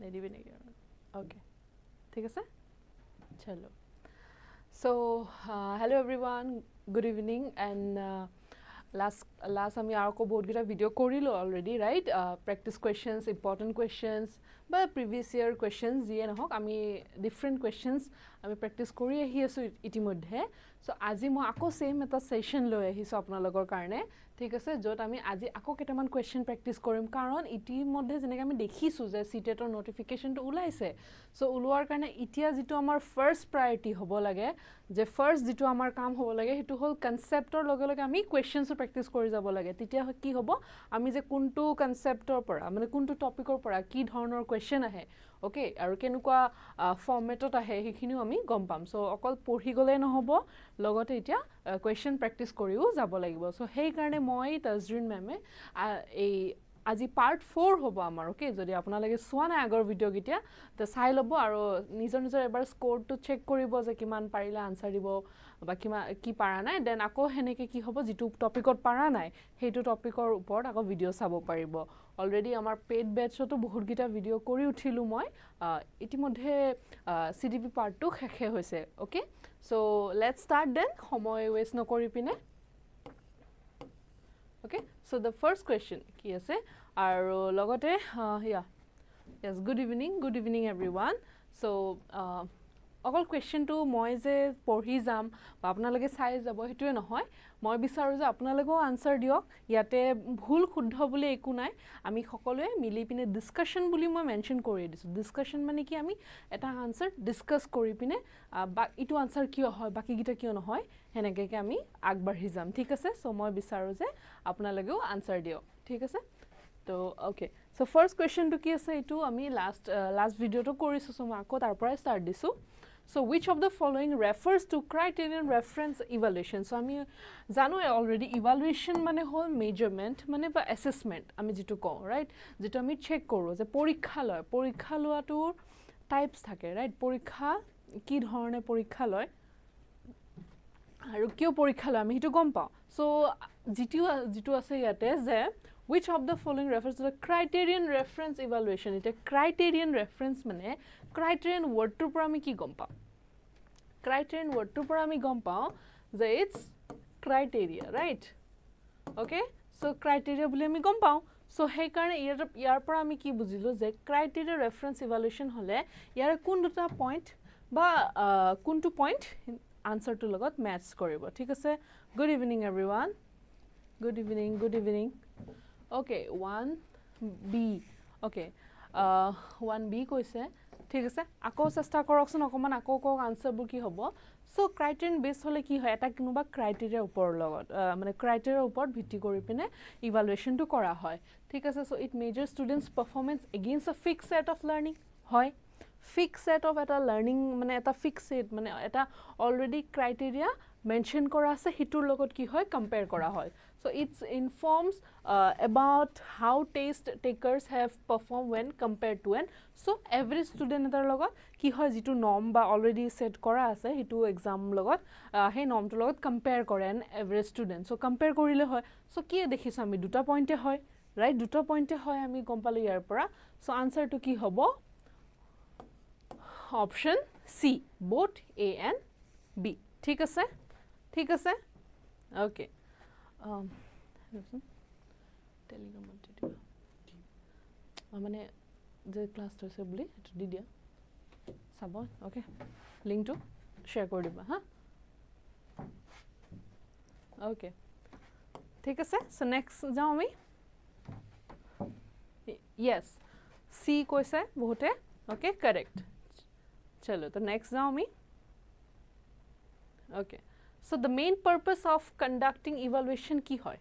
নেদিবি নেকি ওকে ঠিক আছে চলো so hello everyone good evening and last আমি আরকো বহুত গিটা ভিডিও কৰিলো already right practice questions important questions বা previous year questions যিয়ে নহক আমি different questions আমি practice কৰি আহি আছো ইতিমধ্যে so আজি মই আকো সেম এটা সেশন লৈ আহিছো আপোনালোকৰ কাৰণে ঠিক আছে যত আমি আজি আকো কেটামান question practice কৰিম কাৰণ ইতিমধ্যে যেনেকৈ আমি দেখিছো যে CTET ৰ নোটিফিকেশনটো ওলাইছে so ওলোৱাৰ কাৰণে ইতিয়া যেটো আমাৰ ফাৰ্স্ট প্ৰায়োৰিটি হ'ব লাগে যে ফাৰ্স্ট যেটো আমাৰ কাম হ'ব লাগে হেতু হল কনসেপ্টৰ লগে লগে আমি questions প্ৰেক্টিস কৰি যাব লাগে তেতিয়া কি হ'ব আমি যে কোনটো কনসেপ্টৰ পৰা মানে কোনটো টপিকৰ পৰা কি ধৰণৰ কোৱেশ্চন আহে ওকে আৰু কেনেকুৱা ফৰ্মেটত আহে হেখিনিও আমি গম পাম সো অকল পঢ়ি গলে নহব লগতে এতিয়া কোৱেশ্চন প্ৰেক্টিস কৰিও যাব লাগিব সো হেই কাৰণে মই তাজৰিন মেমে এই আজি পাৰ্ট 4 হ'ব আমাৰ ওকে যদি আপোনালোকে সোৱা নাই আগৰ ভিডিও গিতিয়া তে চাই লব আৰু নিজৰ নিজৰ এবাৰ স্কোৰটো চেক কৰিব যে কিমান পাৰিলে আনসাৰ দিব বা কি পাৰা নাই দেন আকৌ হেনেকে কি হ'ব যেটো টপিকত পাৰা নাই হেতু টপিকৰ ওপৰত আকৌ ভিডিও চাব পাৰিব অলৰেডি আমাৰ পেড বেটছতো বহুত গিটা ভিডিও কৰি উঠিলো মই ইতিমধ্যে CDP পাৰ্ট 2 শেষে হৈছে okay so let's start then সময় ওয়েস্ট নকৰি পিনে okay so the first question ki ase aru logote yes good evening everyone so অকল question to মই যে পঢ়ি যাম বা আপোনালোকে চাই যাব হেতুৱে নহয় মই বিচাৰো যে আপোনালোকেও আনসাৰ দিয়ক ইয়াতে ভুল শুদ্ধ বুলি একো নাই আমি সকলোৱে মিলি পিনে ডিসকাশন বুলি মই মেনশন কৰি দিছো ডিসকাশন মানে কি আমি এটা আনসাৰ ডিসকাস কৰি পিনে বা ইটো আনসাৰ কিয় হয় বাকি গিটা কিয় নহয় হেনেকে আমি আগবাঢ়ি যাম ঠিক আছে সো মই বিচাৰো যে আপোনালোকেও আনসাৰ দিয়ক ঠিক আছে তো okay so first question to কি আছে ইটো আমি লাষ্ট ভিডিওটো কৰিছো সো মই আকৌ তাৰ পৰা স্টাৰ্ট দিছো So which of the following refers to criterion reference evaluation? So আমি জানো already evaluation মানে হল measurement মানে বা assessment আমি যেটো কও right যেটো আমি চেক কৰো যে পৰীক্ষা লোৱাটোৰ টাইপস থাকে right পৰীক্ষা কি ধৰণে পৰীক্ষা লয় আৰু কিয় পৰীক্ষা লয় আমি হেতু গম পাও so যেটো আছে ইয়াতে যে which of the following refers to the criterion reference evaluation এটা criterion reference মানে criterion word to পৰা আমি কি গম পাও criterion word to পৰা আমি গম পাও যে it's criteria right okay so criteria বুলি আমি গম পাও so সেই কাৰণে ইয়াৰ পৰা আমি কি বুজিলো যে criteria reference evaluation হলে ইয়াৰ কোন দুটা পইণ্ট বা কোনটো পইণ্ট answer to লগত match কৰিব ঠিক আছে good evening everyone good evening okay 1b okay 1b কৈছে ঠিক আছে আকৌ চেষ্টা কৰকছন অকমান আকৌ আনসাৰ বু কি হ'ব সো ক্ৰাইটেৰিয়ন বেস হলে কি হয় এটা কিনুবা ক্ৰাইটেৰিয়া ওপৰ লগত মানে ক্ৰাইটেৰিয়া ওপৰত ভিত্তি কৰি পিনে ইভালুৱেচন টু কৰা হয় ঠিক আছে so it measure students performance against a fixed set of learning হয় fixed set of eta learning মানে eta fixed set মানে eta already criteria mention kora ase hitur logot ki hoy compare kora hoy so it informs about how test takers have performed when compared to an so every student etar logot ki hoy jitu norm ba already set kora ase hitu exam logot he norm to logot compare kore an average student so compare korile hoy so ki dekhis ami duta point e hoy right duta point e hoy ami kompalo yar pora so answer to ki hobo option C both A and B ঠিক আছে okay Telegram মানে যে class হৈছে বুলি এটো দি দিয়া চাব okay link two share কৰি দিবা হা okay ঠিক আছে সো নেক্সট যাও আমি yes C কৈছে বহুতে okay correct chalo to next now me okay so the main purpose of conducting evaluation ki hoy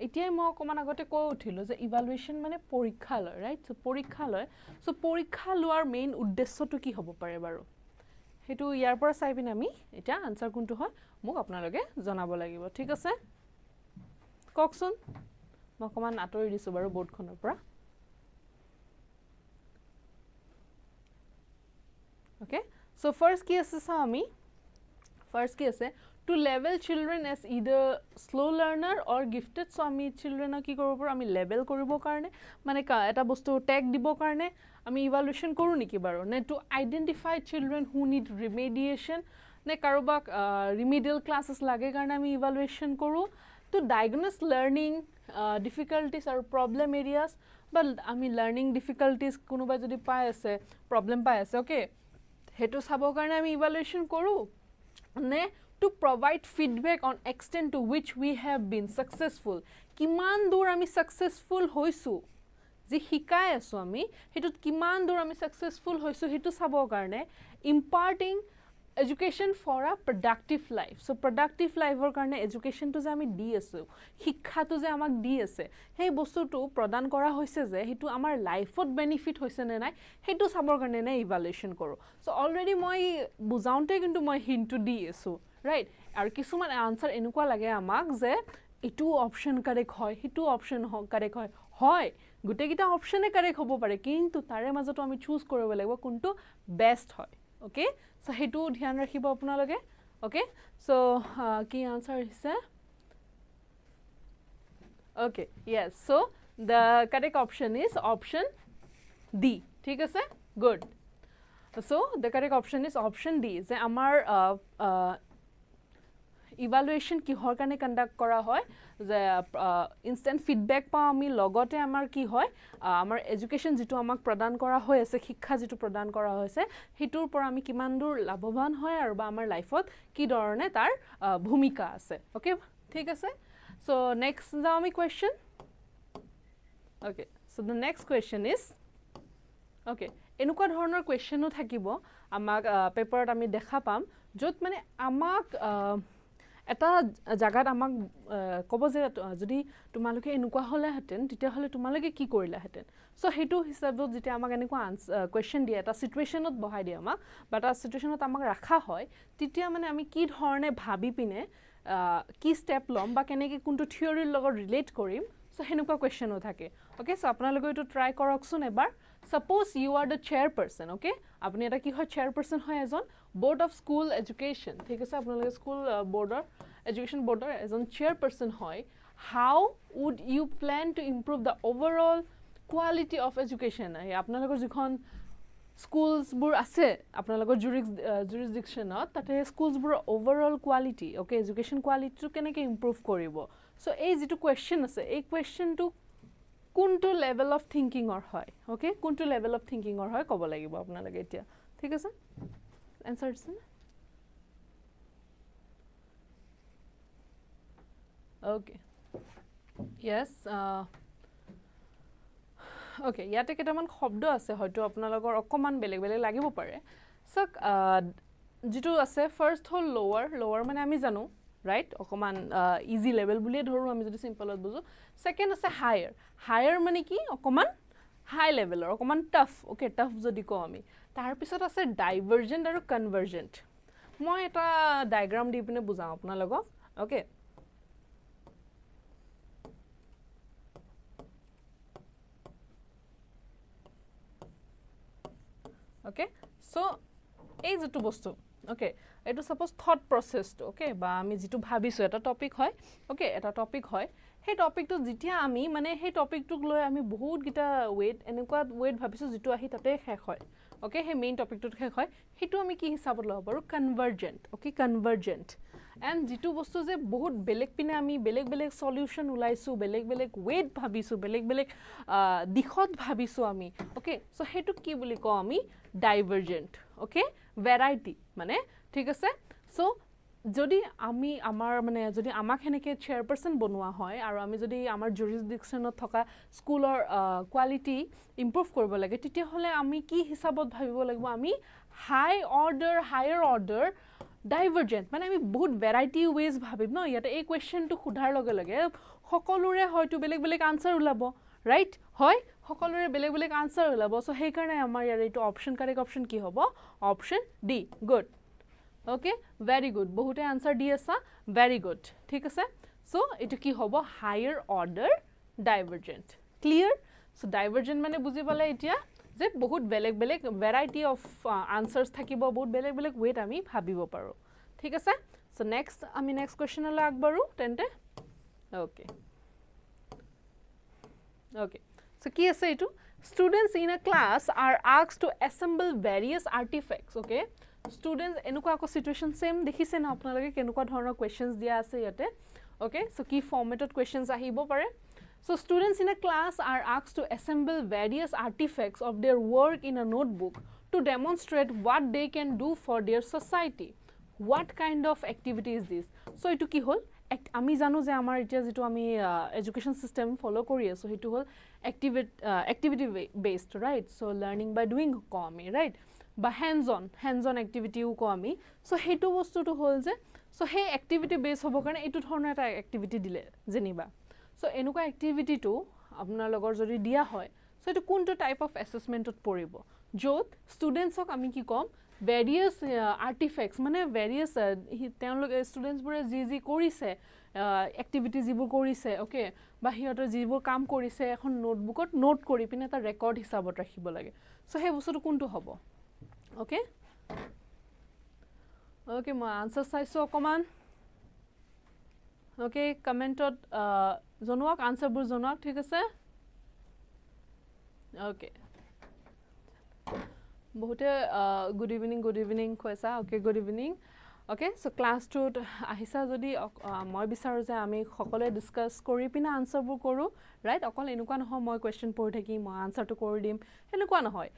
etia mo koman agote ko uthilo je evaluation mane porikha loy right so porikha loar main uddeshyo to ki hobo pare baru hetu yar por sai bin ami eta answer kuntu hoy muk apnaloge janabo lagibo thik ase kokson mo koman atori disu baru board khonor pora okay so first ki ase sami First কি আছে to level children as either slow learner or gifted so আমি children কি কৰিব পাৰো আমি level কৰিব কাৰণে মানে এটা বস্তু tag দিব কাৰণে আমি evaluation কৰো নেকি বাৰু নে to identify children who need remediation নে কাৰোবাক remedial classes লাগে কাৰণে আমি evaluation কৰো to diagnose learning difficulties or problem areas but আমি learning difficulties কোনোবা যদি পাই আছে problem পাই আছে okay হেতু চাবৰ কাৰণে আমি evaluation কৰো নে to provide feedback on extent to which we have been successful কিমান দূৰ আমি successful হৈছো যে শিকাই আছো আমি হেতুত কিমান দূৰ আমি successful হৈছো হেতু চাবৰ কাৰণে imparting education for a productive life so productive life or karne education to je ami di asu shikha to je amak di ase hei bostu tu pradan kora hoise je hetu amar life ot benefit hoise ne nai hetu sabor karne na evaluation koro so already moi buzaunte kintu moi hint to di asu right ar kisuman answer enukwa lage amak je etu option correct hoy hetu option correct hoy gute kita option e correct hobo pare kintu tare majoto ami choose koribo lagbo kuntu best hoy okay so hetu dhyan rakhibo apna lage okay so ki answer is okay yes so the correct option is option D thik ase good so the correct option is option D je amar evaluation ki hor kane conduct kora hoy je instant feedback pa ami logote amar ki hoy amar education jitu amak pradan kora hoy ase shikha jitu pradan kora hoyse hitur por ami kiman dur labhoban hoy aru ba amar life ot ki dorone tar bhumika ase okay thik ase so next jao ami question okay so the next question is okay enukwa dhoroner question o thakibo amak paper ot ami dekha pam jot mane amak এটা জাগাত আমাক কব যে যদি তোমালোকে এনেকুৱা হলে হেতেন তেতিয়া হলে তোমালোকে কি কৰিলা হেতেন সো হেতু হিসাবত যেটা আমাক এনেকুৱা কোৱেশ্চন দিয়ে এটা সিচুৱেশনত বহাই দিয়ে আমাক বা এটা সিচুৱেশনত আমাক ৰাখা হয় তেতিয়া মানে আমি কি ধৰণে ভাবি পিনে কি স্টেপ লম বা কেনেকে কোনটো থিওৰিৰ লগত ৰিলেট কৰিম সো হেনেকুৱা কোৱেশ্চনও থাকে ওকে সো আপোনালোকে এটো ট্ৰাই কৰকচোন এবাৰ suppose you are the chairperson okay apni eta ki hoy chairperson hoy ejon board of school education thik ase apnaloge school board education board ejon chairperson hoy how would you plan to improve the overall quality of education apnalogor jikhon schools bur ase apnalogor jurisdiction tate schools bur overall quality okay education quality to keneke improve koribo so ei jitu question ase ei question to কোনটো level of thinking or হয় okay কোনটো level of thinking or হয় কব লাগিব আপনা লাগে এতিয়া ঠিক আছে আনসার দিছেন ওকে ইয়েস ওকে ইয়াতে কেটামান শব্দ আছে হয়তো আপোনালোকৰ অকমান বেলেগ বেলেগ লাগিব পাৰে সক যেটো আছে ফাৰ্স্ট হল লোৱাৰ মানে আমি জানো right অকমান ইজি লেভেল বুলিয়ে ধৰো আমি যদি সিম্পলত বুজো সেকেন্ড আছে হায়াৰ মানে কি অকমান হাই লেভেলৰ অকমান টাফ ওকে টাফ যদি কও আমি তাৰ পিছত আছে ডাইভাৰজেন্ট আৰু কনভাৰজেন্ট মই এটা ডায়াগ্ৰাম দি পিনে বুজাও আপোনালোকক ওকে ওকে সো এই যেটো বস্তু ওকে এটো suppose thought process to okay বা আমি যেটো ভাবিছো এটা টপিক হয় ওকে এটা টপিক হয় হে টপিক তো যেতিয়া আমি মানে হে টপিক টুক লৈ আমি বহুত গিটা ওয়েট এনেকুৱা ওয়েট ভাবিছো যেটো আহি তাতে শেষ হয় ওকে হে মেইন টপিক টুত শেষ হয় হেতু আমি কি হিসাবত লব পাৰো কনভাৰজেন্ট ওকে কনভাৰজেন্ট এন্ড যেটো বস্তু যে বহুত বেলেগ পিনে আমি বেলেগ বেলেগ সলিউশন উলাইছো বেলেগ বেলেগ ওয়েট ভাবিছো বেলেগ বেলেগ দিখত ভাবিছো আমি ওকে সো হেতু কি বুলি কও আমি ডাইভাৰজেন্ট ওকে ভ্যাৰাইটি মানে ঠিক আছে সো যদি আমি আমাৰ মানে যদি আমাক হেনেকে চেয়াৰপাৰসন বনোৱা হয় আৰু আমি যদি আমাৰ জুৰিসডিকশনত থকা স্কুলৰ কোৱালিটি ইমপ্ৰুভ কৰিব লাগে তেতিয়া হলে আমি কি হিসাবত ভাবিব লাগিব আমি হায়াৰ অৰ্ডাৰ ডাইভাৰজেন্ট মানে আমি বহুত ভ্যাৰাইটি ওয়েজ ভাবিম ন ইয়াতে এই কোৱেশ্চনটো খুধাৰ লগে লগে সকলোৰে হয়তো বেলেগ বেলেগ আনসাৰ উলাব ৰাইট হয় সকলোৰে বেলেগ বেলেগ আনসাৰ উলাব সো সেই কাৰণে আমাৰ ইয়াৰ এইটো অপচন কাৰেক্ট অপচন কি হ'ব option D good okay very good বহুতে আনসার দি আছা very good ঠিক আছে সো এটো কি হ'ব হায়াৰ অৰ্ডাৰ ডাইভাৰজেন্ট ক্লিয়াৰ সো ডাইভাৰজেন্ট মানে বুজি পালে এতিয়া যে বহুত বেলেগ বেলেগ ভ্যাৰাইটি অফ আনসাৰস থাকিব বহুত বেলেগ বেলেগ ওয়েট আমি ভাবিব পাৰো ঠিক আছে সো নেক্সট আমি নেক্সট কোৱেশ্চনলৈ আগবাঢ়ো তেন্তে ওকে okay so কি আছে এটো students in a class are asked to assemble various artifacts okay students এনেকুৱা আকৌ situation same দেখিছে না আপোনালোকে কেনেকুৱা ধৰণৰ questions দিয়া আছে ইয়াতে okay so কি formatত questions আহিব পাৰে so students in a class are asked to assemble various artifacts of their work in a notebook to demonstrate what they can do for their society what kind of activity is this so eto ki hol আমি জানো যে আমাৰ এতিয়া যেটো আমি education system ফলো কৰি আছো হেতু হল activity based right so learning by doing কো আমি right বা hands on activity কো আমি so হেতু বস্তুটো হল যে so হে activity based হ'ব কাৰণে এটো ধৰণৰ এটা activity দিলে জেনিবা so এনেকুৱা activity টো আপোনাৰ লগৰ যদি দিয়া হয় so এটো কোনটো টাইপ অফ অ্যাসেসমেন্টত পৰিব যত স্টুডেন্টসক আমি কি কম various artifacts মানে various students bore জি কৰিছে activities জিবোৰ কৰিছে ওকে বা হিয়তৰ জিবোৰ কাম কৰিছে এখন নোটবুকত নোট কৰি পিনে এটা ৰেকৰ্ড হিচাপত ৰাখিব লাগে সো হে বস্তুটো কোনটো হ'ব ওকে ওকে মই আনসাৰ চাইছো অকমান ওকে কমেন্টত জনোৱাক আনসাৰবোৰ জনোৱাক ঠিক আছে ওকে বহুতে good evening কৈছা okay good evening okay so class 2 আহিছা যদি মই বিচাৰো যে আমি সকলোৱে ডিসকাস কৰি পিনা আনসাৰবোৰ কৰো ৰাইট অকল এনেকুৱা নহয় মই কোৱেশ্চন পঢ়ি থাকি মই আনসাৰটো কৰি দিম এনেকুৱা নহয়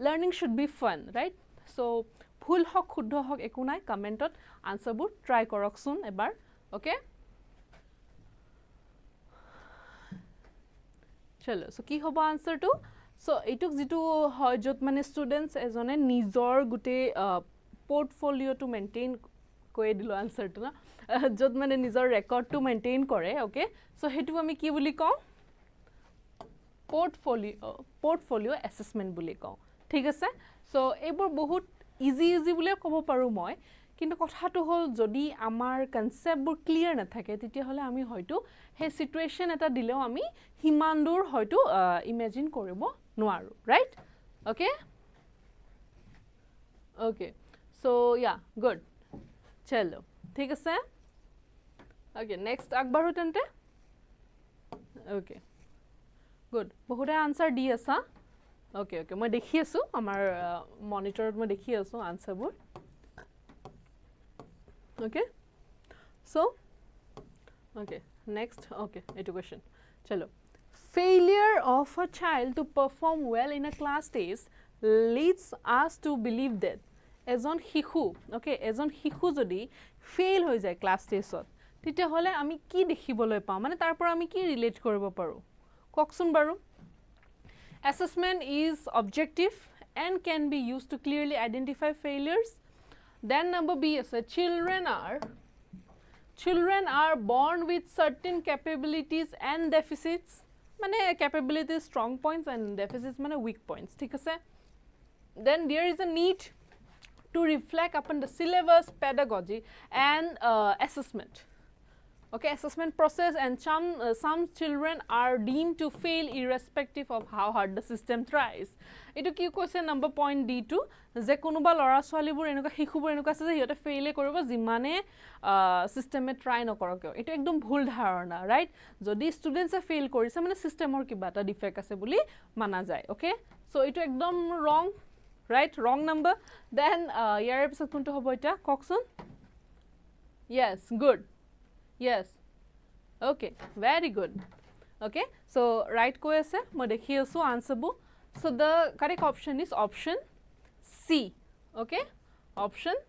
learning should be fun right so ভুল হক শুদ্ধ হক একো নাই কমেন্টত আনসাৰবোৰ ট্ৰাই কৰকচোন এবাৰ okay চলো so কি হ'ব আনসাৰটো so এটুক যেটো হয় যত মানে স্টুডেন্টস এজনে নিজৰ গুটে পোৰ্টফোলিও টু মেইনটেইন কই দিলো আনসাৰটো না যত মানে নিজৰ ৰেকৰ্ড টু মেইনটেইন কৰে ওকে সো হেতু আমি কি বুলি কও পোৰ্টফোলিও অ্যাসেসমেন্ট বুলি কও ঠিক আছে সো এইবোৰ বহুত ইজি বুলি ক'ব পাৰো মই কিন্তু কথাটো হল যদি আমাৰ কনসেপ্টবোৰ ক্লিয়াৰ না থাকে তেতিয়া হলে আমি হয়তো হে সিচুৱেশন এটা দিলেও আমি হিমানদুৰ হয়তো ইমাজিন কৰিব নোৱাৰো right okay okay so yeah good চলো ঠিক আছে ওকে নেক্সট আগবাঢ়ো তেন্তে ওকে গুড বহুতে আনসাৰ দি আছা ওকে ওকে মই দেখি আছো আমাৰ মনিটৰত মই দেখি আছো আনসাৰবোৰ okay so okay next okay education chalo failure of a child to perform well in a class test leads us to believe that ejon hikhu okay ejon hikhu jodi fail hoy jay class test ot tite hole ami ki dekhiboloi pa mane tar por ami ki relate koribo paru koksun baru assessment is objective and can be used to clearly identify failures. Then number B is children are born with certain capabilities and deficits. Mane capabilities strong points and deficits mane weak points. ठीक है? Then there is a need to reflect upon the syllabus, pedagogy, and assessment. Okay, assessment process and some children are deemed to fail irrespective of how hard the system tries. Ito ki question number point D2 je konoba lora swalibur enuka hikhubur enuka ase je hiyote fail koribo jimane system e try nokorok ito ekdom bhul dharona right jodi students e fail korise mane system or kiba ta defect ase boli mana jay okay so ito ekdom wrong right wrong number then yar episode kunto hobo eta kokson yes good yes okay very good okay so right ko ase moi dekhi asu answer bu so the correct option is option C okay option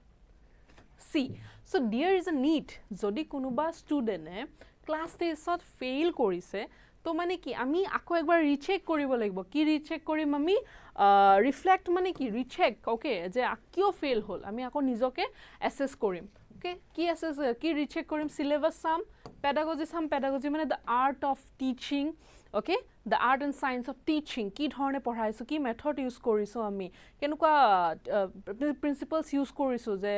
C so there is a need jodi konoba student e class test ot fail korise to mane ki ami ako ekbar recheck koribo lagbo ki recheck korim ami reflect mane ki recheck okay je akio fail hol ami ako nijoke assess korim okay ki assess ki recheck korim syllabus sam pedagogy mane the art of teaching okay the art and science of teaching ki dhorone porhaisu ki method use korisu ami kenuka principles use korisu je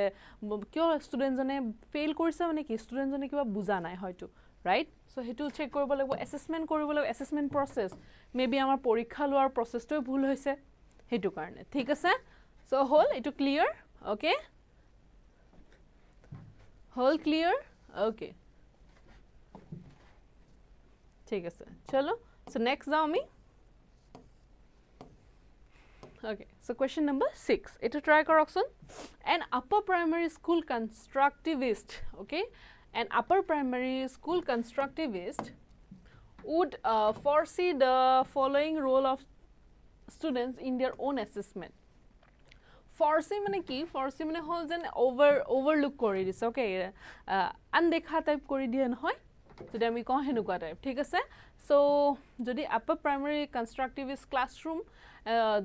kyo student jone fail korise mane ki student jone kiba buja nai hoyto right so hetu check koribo lagbo assessment koribo lagbo assessment process maybe amar porikha loar process to bhul hoise hetu karone thik ase so hol etu clear okay Whole clear? Okay. ঠিক আছে চলো so next যাও আমি okay so question number 6 এটা try কৰকচোন an upper primary school constructivist okay an upper primary school constructivist would foresee the following role of students in their own assessment foresee মানে কি foresee মানে হল যেন overlook কৰি দিছে okay আনদেখা টাইপ কৰি দিয়ে নহয় যদি আমি কওঁ হেনুকা টাইপ ঠিক আছে সো যদি আপাৰ প্ৰাইমাৰী কনষ্ট্ৰাকটিভিষ্ট ক্লাছৰুম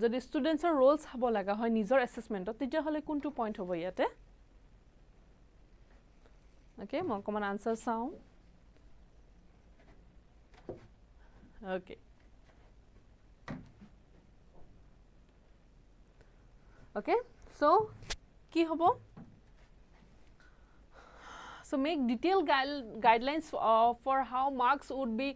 যদি ষ্টুডেন্টছৰ ৰোলছ হ'ব লাগা হয় নিজৰ এসেসমেন্টত তেতিয়া হলে কোনটো পইণ্ট হ'ব ইয়াতে ওকে মই কমন আনসাৰ চাওঁ ওকে ওকে সো কি হ'ব So make detailed guidelines for how marks would be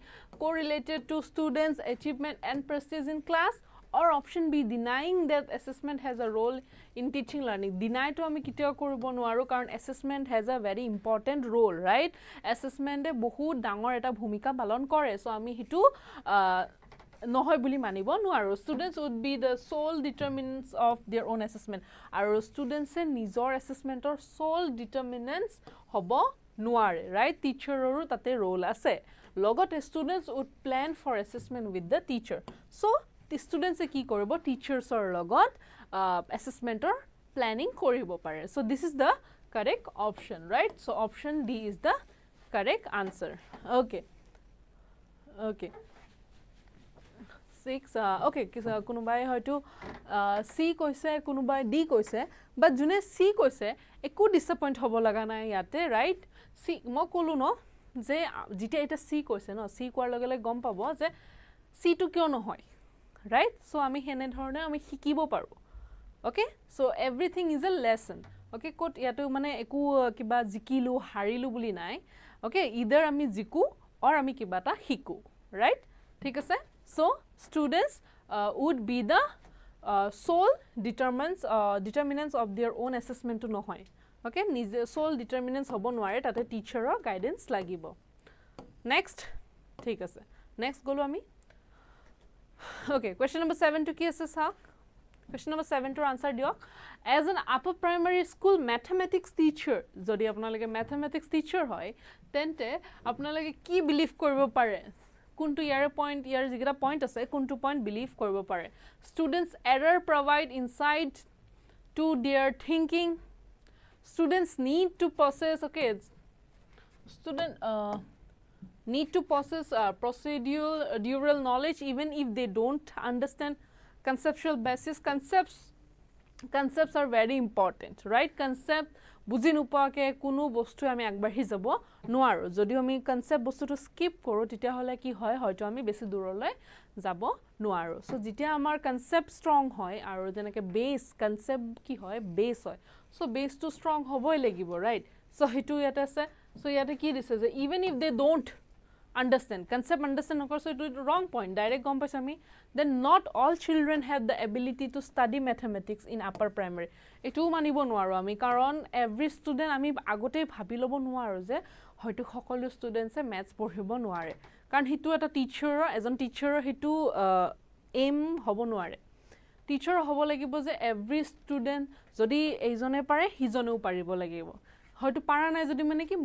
correlated to students' achievement and prestige in class, or option B, denying that assessment has a role in teaching learning. Deny to ami kiteo koribo noaru karon assessment has a very important role, right? Assessment e bahut dangor eta bhumika palon kore, so ami hitu নহয় বুলি মানিব নোৱাৰো students would be the sole determinants of their own assessment আৰু students এ নিজৰ assessmentor sole determinants হ'ব নোৱাৰে right teacherৰো তাতে role আছে লগতে students would plan for assessment with the teacher so the students এ কি কৰিব teachersৰ লগত assessmentor planning কৰিব পাৰে so this is the correct option right so option D is the correct answer okay okay 6 okay কোনোবাই হয়তো সি কৈছে কোনোবাই ডি কৈছে বাট জুনে সি কৈছে একো ডিসঅ্যাপয়েন্ট হ'ব লাগা নাই ইয়াতে ৰাইট সি মই কলো ন যে যেটা এটা সি কৈছে ন সি কোৱাৰ লগে লগে গম পাব যে সি টু কিয় নহয় ৰাইট সো আমি হেনে ধৰণে আমি শিকিব পাৰো okay so everything is a lesson okay quote ইয়াতে মানে একো কিবা জিকিলু হাৰিলু বুলি নাই ওকে ইদাৰ আমি জিকু অৰ আমি কিবাটা শিকু ৰাইট ঠিক আছে so students would be the sole determinants of their own assessment to নহয় okay nije sole determinants hobo নোৱাৰে তাতে টিচাৰৰ গাইডেন্স লাগিব next ঠিক আছে next গলো আমি okay question number 7 to কি আছে সাক question number 7 to answer দিয়ক as an upper primary school mathematics teacher যদি আপোনালোকে mathematics teacher হয় তেন্তে আপোনালোকে কি বিলিভ কৰিব পাৰে কোনটো ইয়াৰ পইণ্ট ইয়াৰ যিটা পইণ্ট আছে কোনটো পইণ্ট বিলিভ কৰিব পাৰে students error provide insight to their thinking students need to possess okay student need to possess procedural knowledge even if they don't understand conceptual basis concepts are very important right concept বুজি নোপোৱাকে কোনো বস্তু আমি আগবাঢ়ি যাব নোৱাৰো যদি আমি কনসেপ্ট বস্তুটো স্কিপ কৰো তেতিয়া হলে কি হয় হয়তো আমি বেছি দূৰলৈ যাব নোৱাৰো সো যেতিয়া আমাৰ কনসেপ্ট ষ্ট্ৰং হয় আৰু যেনেকে বেস কনসেপ্ট কি হয় বেস হয় সো বেসটো ষ্ট্ৰং হ'বই লাগিব ৰাইট সো হেতু ইয়াতে আছে সো ইয়াতে কি দিছে যে even if they don't understand concept understand নকৰ so it wrong point direct গম পাইছ আমি then not all children have the ability to study mathematics in upper primary এটো মানিব নোৱাৰো আমি কাৰণ every student আমি আগতে ভাবি লব নোৱাৰো যে হয়তো সকলো ষ্টুডেন্টসে ম্যাথছ পঢ়িব নোৱাৰে কাৰণ হিটো এটা টিচাৰৰ এজন টিচাৰৰ হিটো এম হ'ব নোৱাৰে টিচাৰ হ'ব লাগিব যে every student যদি এইজনে পাৰে হিজনেও পাৰিব লাগিব হয়তো পাৰা নাই যদি মানে কি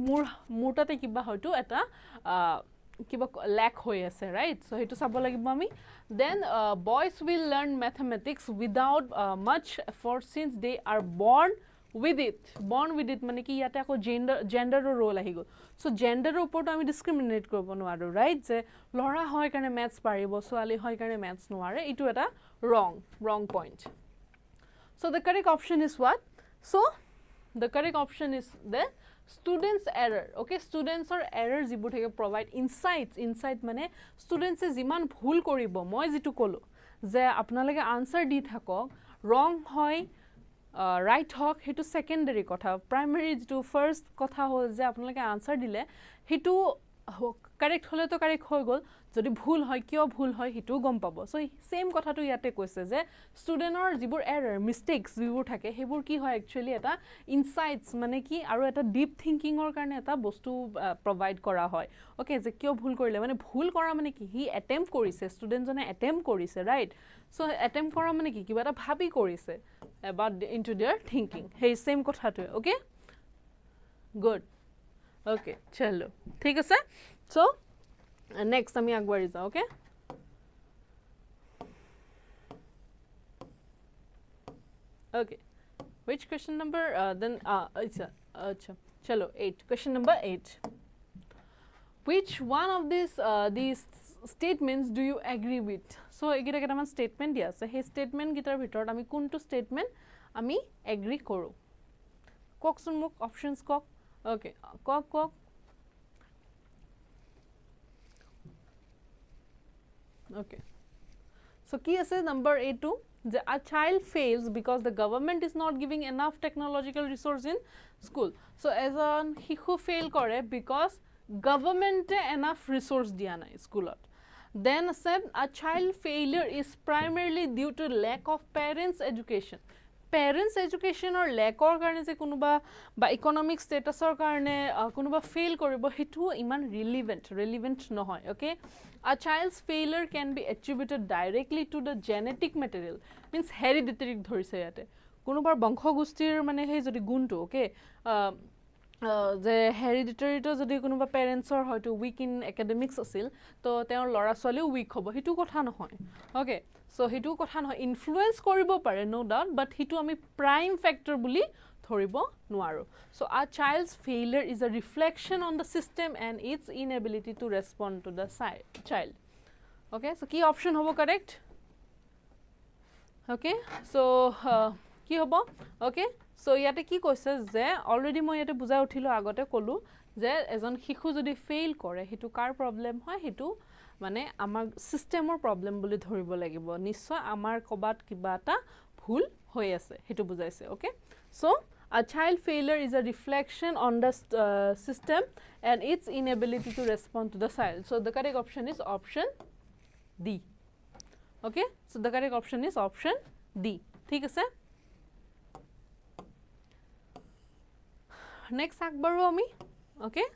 মুৰটাতে কিবা হয়তো এটা কিবা ল্যাক হৈ আছে ৰাইট সো হেতু চাব লাগিব আমি then boys will learn mathematics without much effort since they are born with it মানে কি ইয়াতে আকৌ জেন্ডাৰৰ ৰোল আহি গল সো জেন্ডাৰৰ ওপৰত আমি ডিসক্ৰিমিনেট কৰিব নোৱাৰো ৰাইট যে লৰা হয় কাৰণে ম্যাথছ পাৰিব ছোৱালী হয় কাৰণে ম্যাথছ নোৱাৰে ইটো এটা wrong point so the correct option is what so the correct option is the students error okay students or error জিবু থেকে provide insight মানে students এ জিমান ভুল কৰিব মই যেটো কলো যে আপোনালোকে আনসাৰ দি থাকক wrong হয় right হক হেতু সেকেন্ডাৰি কথা প্ৰাইমাৰি যেটো ফাৰ্স্ট কথা হল যে আপোনালোকে আনসাৰ দিলে হেতু কাৰেক্ট হলে তো কাৰেক্ট হৈ গল যদি ভুল হয় কিয় ভুল হয় হিটো গম পাব সো সেম কথাটো ইয়াতে কৈছে যে ষ্টুডেন্টৰ যিবোৰ এৰৰ মিস্টেকস যিবোৰ থাকে হেবোৰ কি হয় একচুয়ালি এটা ইনসাইটস মানে কি আৰু এটা ডিপ থিংকিংৰ কাৰণে এটা বস্তু প্ৰভাইড কৰা হয় ওকে যে কিয় ভুল কৰিলে মানে ভুল কৰা মানে কি হি অ্যাটেম্প কৰিছে ষ্টুডেন্ট জনে অ্যাটেম্প কৰিছে ৰাইট সো অ্যাটেম্প কৰা মানে কি কিবা এটা ভাবি কৰিছে about into their thinking hey same কথাটো ওকে good okay chalo ঠিক আছে so next আমি আগবাঢ়ি যাও okay okay which question number then acha chalo 8 question number 8 which one of these statements do you agree with so egita ketaman statement dia ase he statement gitar bhitor ami kuntu statement ami agree koru koksun muk options kok okay kok okay so ki ase number A2 a child fails because the government is not giving enough technological resource in school so as an hiku fail kore because government enough resource dia nai school then a child failure is primarily due to lack of parents education or lack or karone je kunuba ba economic status or karone kunuba fail koribo hitu iman relevant no hoy okay a child's failure can be attributed directly to the genetic material means hereditary dhorise yate kunubar bangkho gustir mane he jodi gunto okay যে হেৰিডিটাৰিটো যদি কোনোবা পেৰেন্টছৰ হয়তো week in academics আছিল তো তেওঁৰ লৰা ছোৱালীও week হ'ব হিটো কথা নহয় ওকে সো হিটো কথা নহয় ইনফ্লুয়েন্স কৰিব পাৰে নো ডাউট বাট হিটো আমি প্ৰাইম ফ্যাক্টৰ বুলি ধৰিব নোৱাৰো সো আ চাইল্ড's failure is a reflection on the system and its inability to respond to the child okay so কি অপশন হ'ব কারেক্ট okay so কি হ'ব okay so ইয়াতে কি কৈছে যে অলৰেডি মই ইয়াতে বুজা উঠিলো আগতে কলো যে এজন শিশু যদি ফেইল কৰে হিটো কাৰ প্ৰবলেম হয় হিটো মানে আমাৰ সিস্টেমৰ প্ৰবলেম বুলি ধৰিব লাগিব নিশ্চয় আমাৰ কবাত কিবাটা ভুল হৈ আছে হিটো বুজাইছে okay so a child failure is a reflection on the system and its inability to respond to the child so the correct option is option D okay so the correct option is option D ঠিক আছে next akbaru ami okay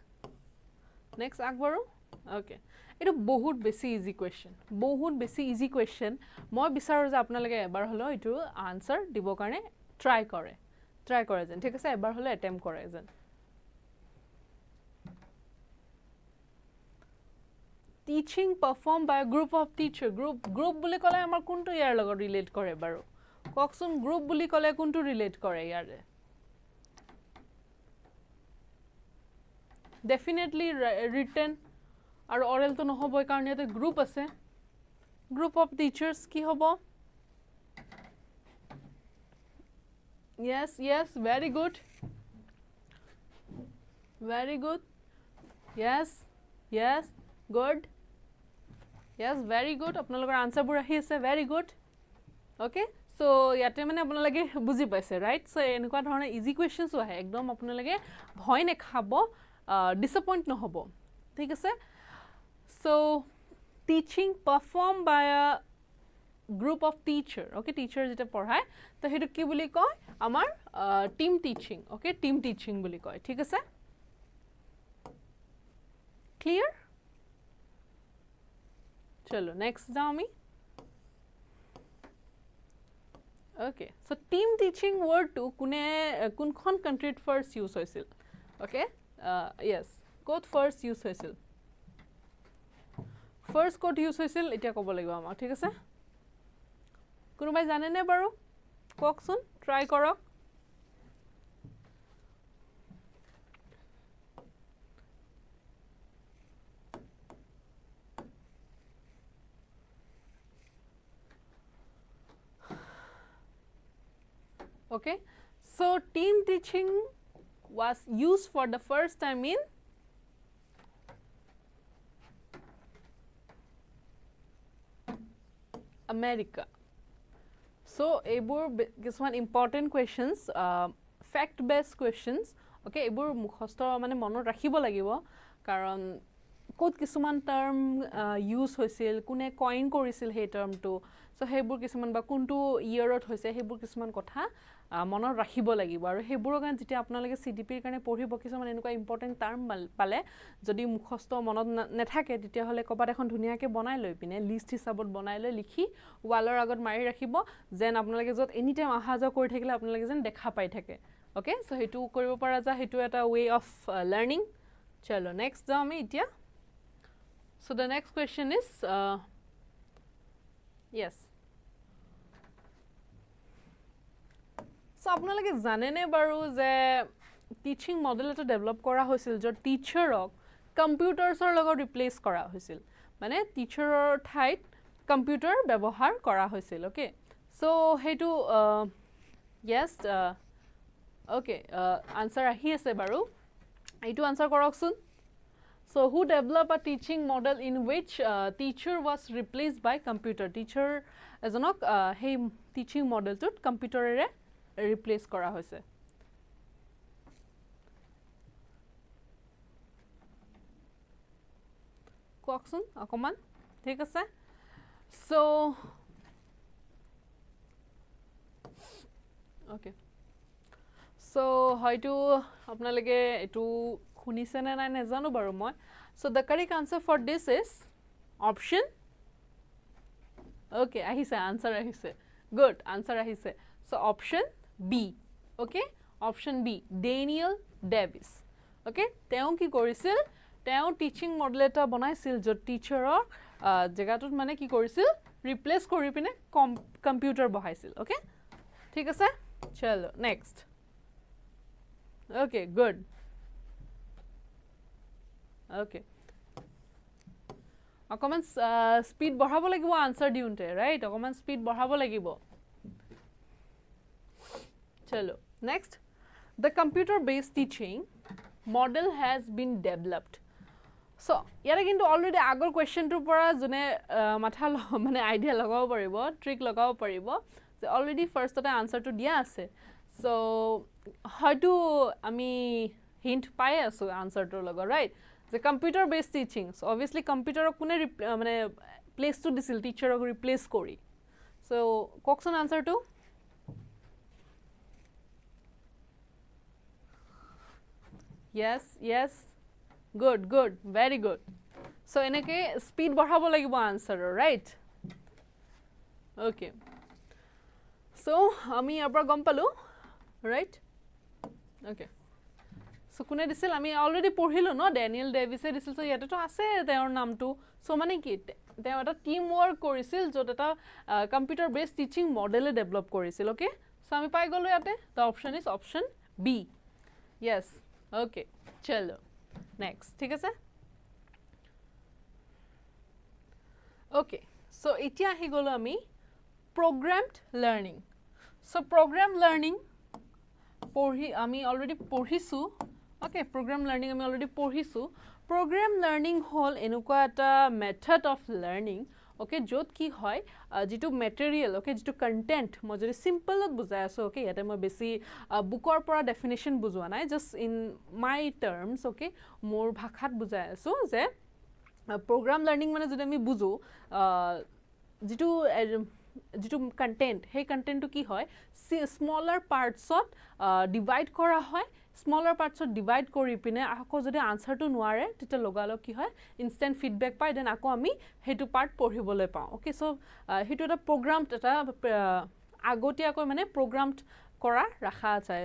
next akbaru okay এটা বহুত বেছি easy question মই বিচাৰো যে আপোনালোকে এবাৰ হলো এটো আনসাৰ দিব কাৰণে ট্ৰাই কৰে যেন ঠিক আছে এবাৰ হলো অ্যাটেম্প কৰে যেন টিচিং পাৰফৰ্ম বাই আ গ্ৰুপ অফ টিচাৰ গ্ৰুপ বুলি কলে আমাৰ কোনটো ইয়াৰ লগত ৰিলেট কৰে বাৰু ককচোন গ্ৰুপ বুলি কলে কোনটো ৰিলেট কৰে ইয়াৰে definitely written or oral to no hobo karone te group ase group of teachers ki hobo yes very good yes good yes very good apnalogor answer bur ahi ase very good okay so yate mane apnalage buji paise right so enukwa dhorone easy questions ahe ekdom apnalage bhoy ne khabo disappoint no hobo ঠিক আছে so teaching performed by a group of teacher okay teacher jeta porhay to hetu ki boli koy amar team teaching okay team teaching boli koy ঠিক আছে clear chalo next jao ami okay so team teaching word to kun khon country first use hoisil okay yes code first use hoisil first code use hoisil eta kobo lagibo amar ঠিক আছে কোনোবাই জানে নে বাৰু ককচোন try কৰক okay so team teaching was used for the first time in America so ebur one important questions fact based questions okay ebur mukhosto mane monot rakhibo lagibo karon ক'ত কিছুমান term use হৈছিল কোনে coin কৰিছিল সেই টাৰ্মটো so হেবোৰ কিছুমান বা কোনটো ইয়াৰত হৈছে হেবোৰ কিছুমান কথা মনত ৰাখিব লাগিব আৰু হেবোৰৰ কাৰণে যেতিয়া আপোনালোকে CDPৰ কাৰণে পঢ়িব কিছুমান এনেকুৱা ইম্পৰ্টেন্ট টাৰ্ম পালে যদি মুখস্থ মনত নাথাকে তেতিয়া হলে কবাত এখন ধুনিয়াকে বনাই লৈ পিনে লিষ্ট হিচাপত বনাই লৈ লিখি ওয়ালৰ আগত মাৰি ৰাখিব যেন আপোনালোকে যত এনি টাইম আহা যোৱা কৰি থাকিলে আপোনালোকে যেন দেখা পাই থাকে ওকে সো হেতু কৰিব পৰা যায় হেতু এটা ৱে অফ লাৰ্নিং চলো নেক্সট যাও আমি এতিয়া so the next question is yes so আপোনালোকে জানে নে বাৰু যে টিচিং মডেল এটা ডেভেলপ কৰা হৈছিল যত টিচাৰক কম্পিউটাৰছৰ লগত ৰিপ্লেস কৰা হৈছিল মানে টিচাৰৰ ঠাইত কম্পিউটাৰ ব্যৱহাৰ কৰা হৈছিল ওকে সো হেতু yes okay answer ahi ase baru eitu answer koroksun so who developed a teaching model in which teacher was replaced by computer teacher ejonok hey teaching model tut computer ere replace kora hoise koksun akoman thik ase so okay so hoytu apnalage etu khunise na nai nejanu baru moi so the correct answer for this is option okay ahise answer ahise good answer ahise so option B okay option B Daniel Davis okay teo ki korisil teo teaching model eta banaisil jo teacher jegatut mane ki korisil replace kori pine computer bahaisil okay thik ase chalo next okay good okay অকমান speed বঢ়াব লাগিব answer দিউনতে right অকমান speed বঢ়াব লাগিব চলো next the computer based teaching model has been developed so yara kintu already agor question to pora jone matha mane idea lagao paribo trick lagao paribo যে already first ta answer to dia ase so how to ami hint pai asu answer to logo right the computer based teaching so obviously computer kune mane place to disil teacher ok replace kori so kokson answer to yes yes good good very good so enake speed badhabo lagibo answer right okay so ami apra gom palu right okay so kune disil ami already porhilo no Daniel Davis e disil so yate to ase their naam to so mane ki they eta team work korisil jot eta computer based teaching model e develop korisil okay so ami pai golo yate the option is option B yes okay chalo next thik ase okay so etia hi golo ami programmed learning so program learning porhi ami already porhisu okay program learning ami already porhisu program learning hol enukwa eta method of learning okay jot ki hoy jitu material okay jitu content mo jodi simple ot bujai aso okay yate mo besi bookor pora definition bujwa nai just in my terms okay mor bhakhat bujai aso je program learning mane jodi ami buju jitu content hey content to ki hoy smaller parts ot divide kora hoy smaller parts ot divide kori pine ako jodi answer to noare tita logalo ki hoy instant feedback pai then ako ami hetu part porhibole pao okay so hetu eta programmed eta agotia ko mane programmed kora rakha chai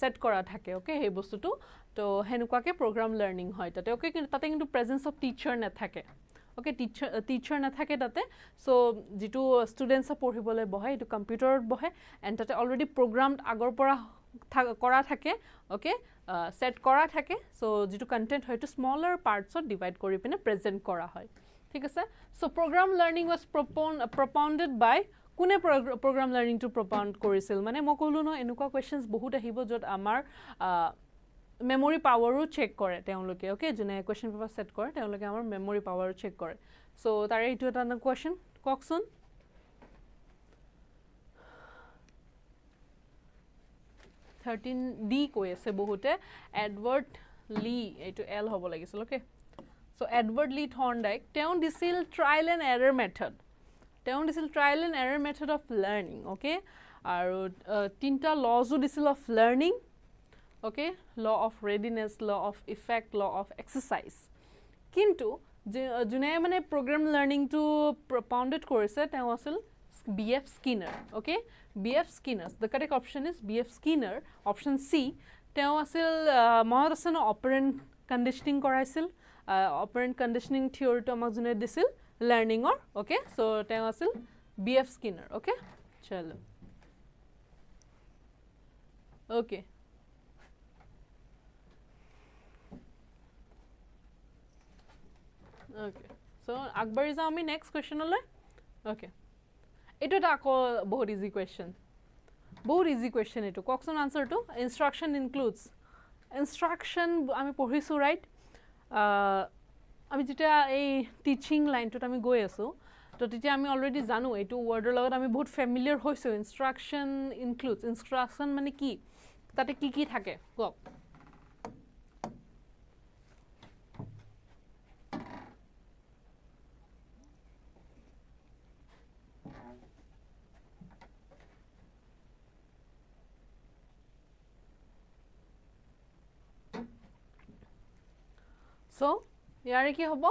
set kora thake okay he bostu to henukwa ke program learning hoy tate okay tate kintu presence of teacher na thake okay teacher na thake tate so jitu students porhibole bohe etu computer bohe and tate already programmed agor pora kora thake okay set kora thake so jitu content hoy to smaller parts of divide kori pine present kora hoy thik ase so program learning was propounded by kune program learning to propound korisil mane mo kolu no enukwa questions bahut ahibo jot amar memory power ro check kore teonloke okay jone question paper set kore teonloke amar memory power check kore so tare etu eta na question kokson 13D koi ase bahute Edward Lee etu L hobo lagisil okay So Edward Lee Thorndike তেওঁ দিছিল trial and error method তেওঁ দিছিল trial and error method of learning okay আৰু তিনটা laws দিছিল of learning okay law of readiness law of effect law of exercise কিন্তু যোনে মানে program learning to propounded কৰিছে তেওঁ আছিল BF Skinner okay BF Skinner the correct option is BF Skinner option C তেওঁ আছিল মনত আছে ন operant conditioning কৰাইছিল operant conditioning theory to আমাক যোনে দিছিল learning or okay so তেওঁ আছিল BF Skinner okay চলো okay okay so আগবাঢ়ি যাওঁ আমি next question লৈ okay এইটো এটা আকৌ বহুত easy question এইটো কওকচোন আনসাৰটো instruction includes instruction আমি পঢ়িছো right আমি যেতিয়া এই টিচিং লাইনটোত আমি গৈ আছো তো তেতিয়া আমি অলৰেডি জানো এইটো ওয়াৰ্ডৰ লগত আমি বহুত ফেমিলিয়াৰ হৈছো instruction includes instruction মানে কি তাতে কি কি থাকে কওক So, yare ki hobo?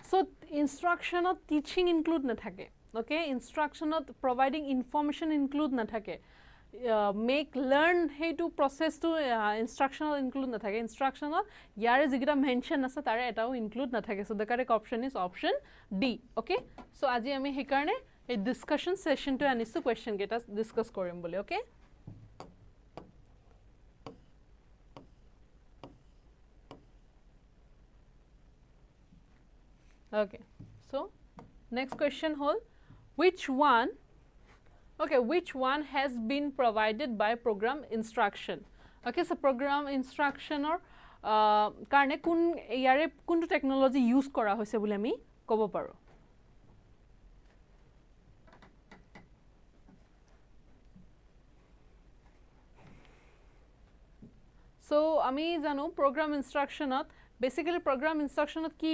So, instruction of teaching include na thake. Okay, instruction of providing information include na thake. Make learn hey to process to instructional include na thake. Instruction of yare jigita mention asa tare etao include na thake. So, the correct option is option D. Okay, so aji ami he karne a discussion session to anisu question get us discuss korim bole. Okay. Okay, so next question whole which one has been provided by program instruction okay so program instruction or karne kun yare kuntu technology use kora hoise bole ami kobo paro so ami janu program instruction basically program instruction ki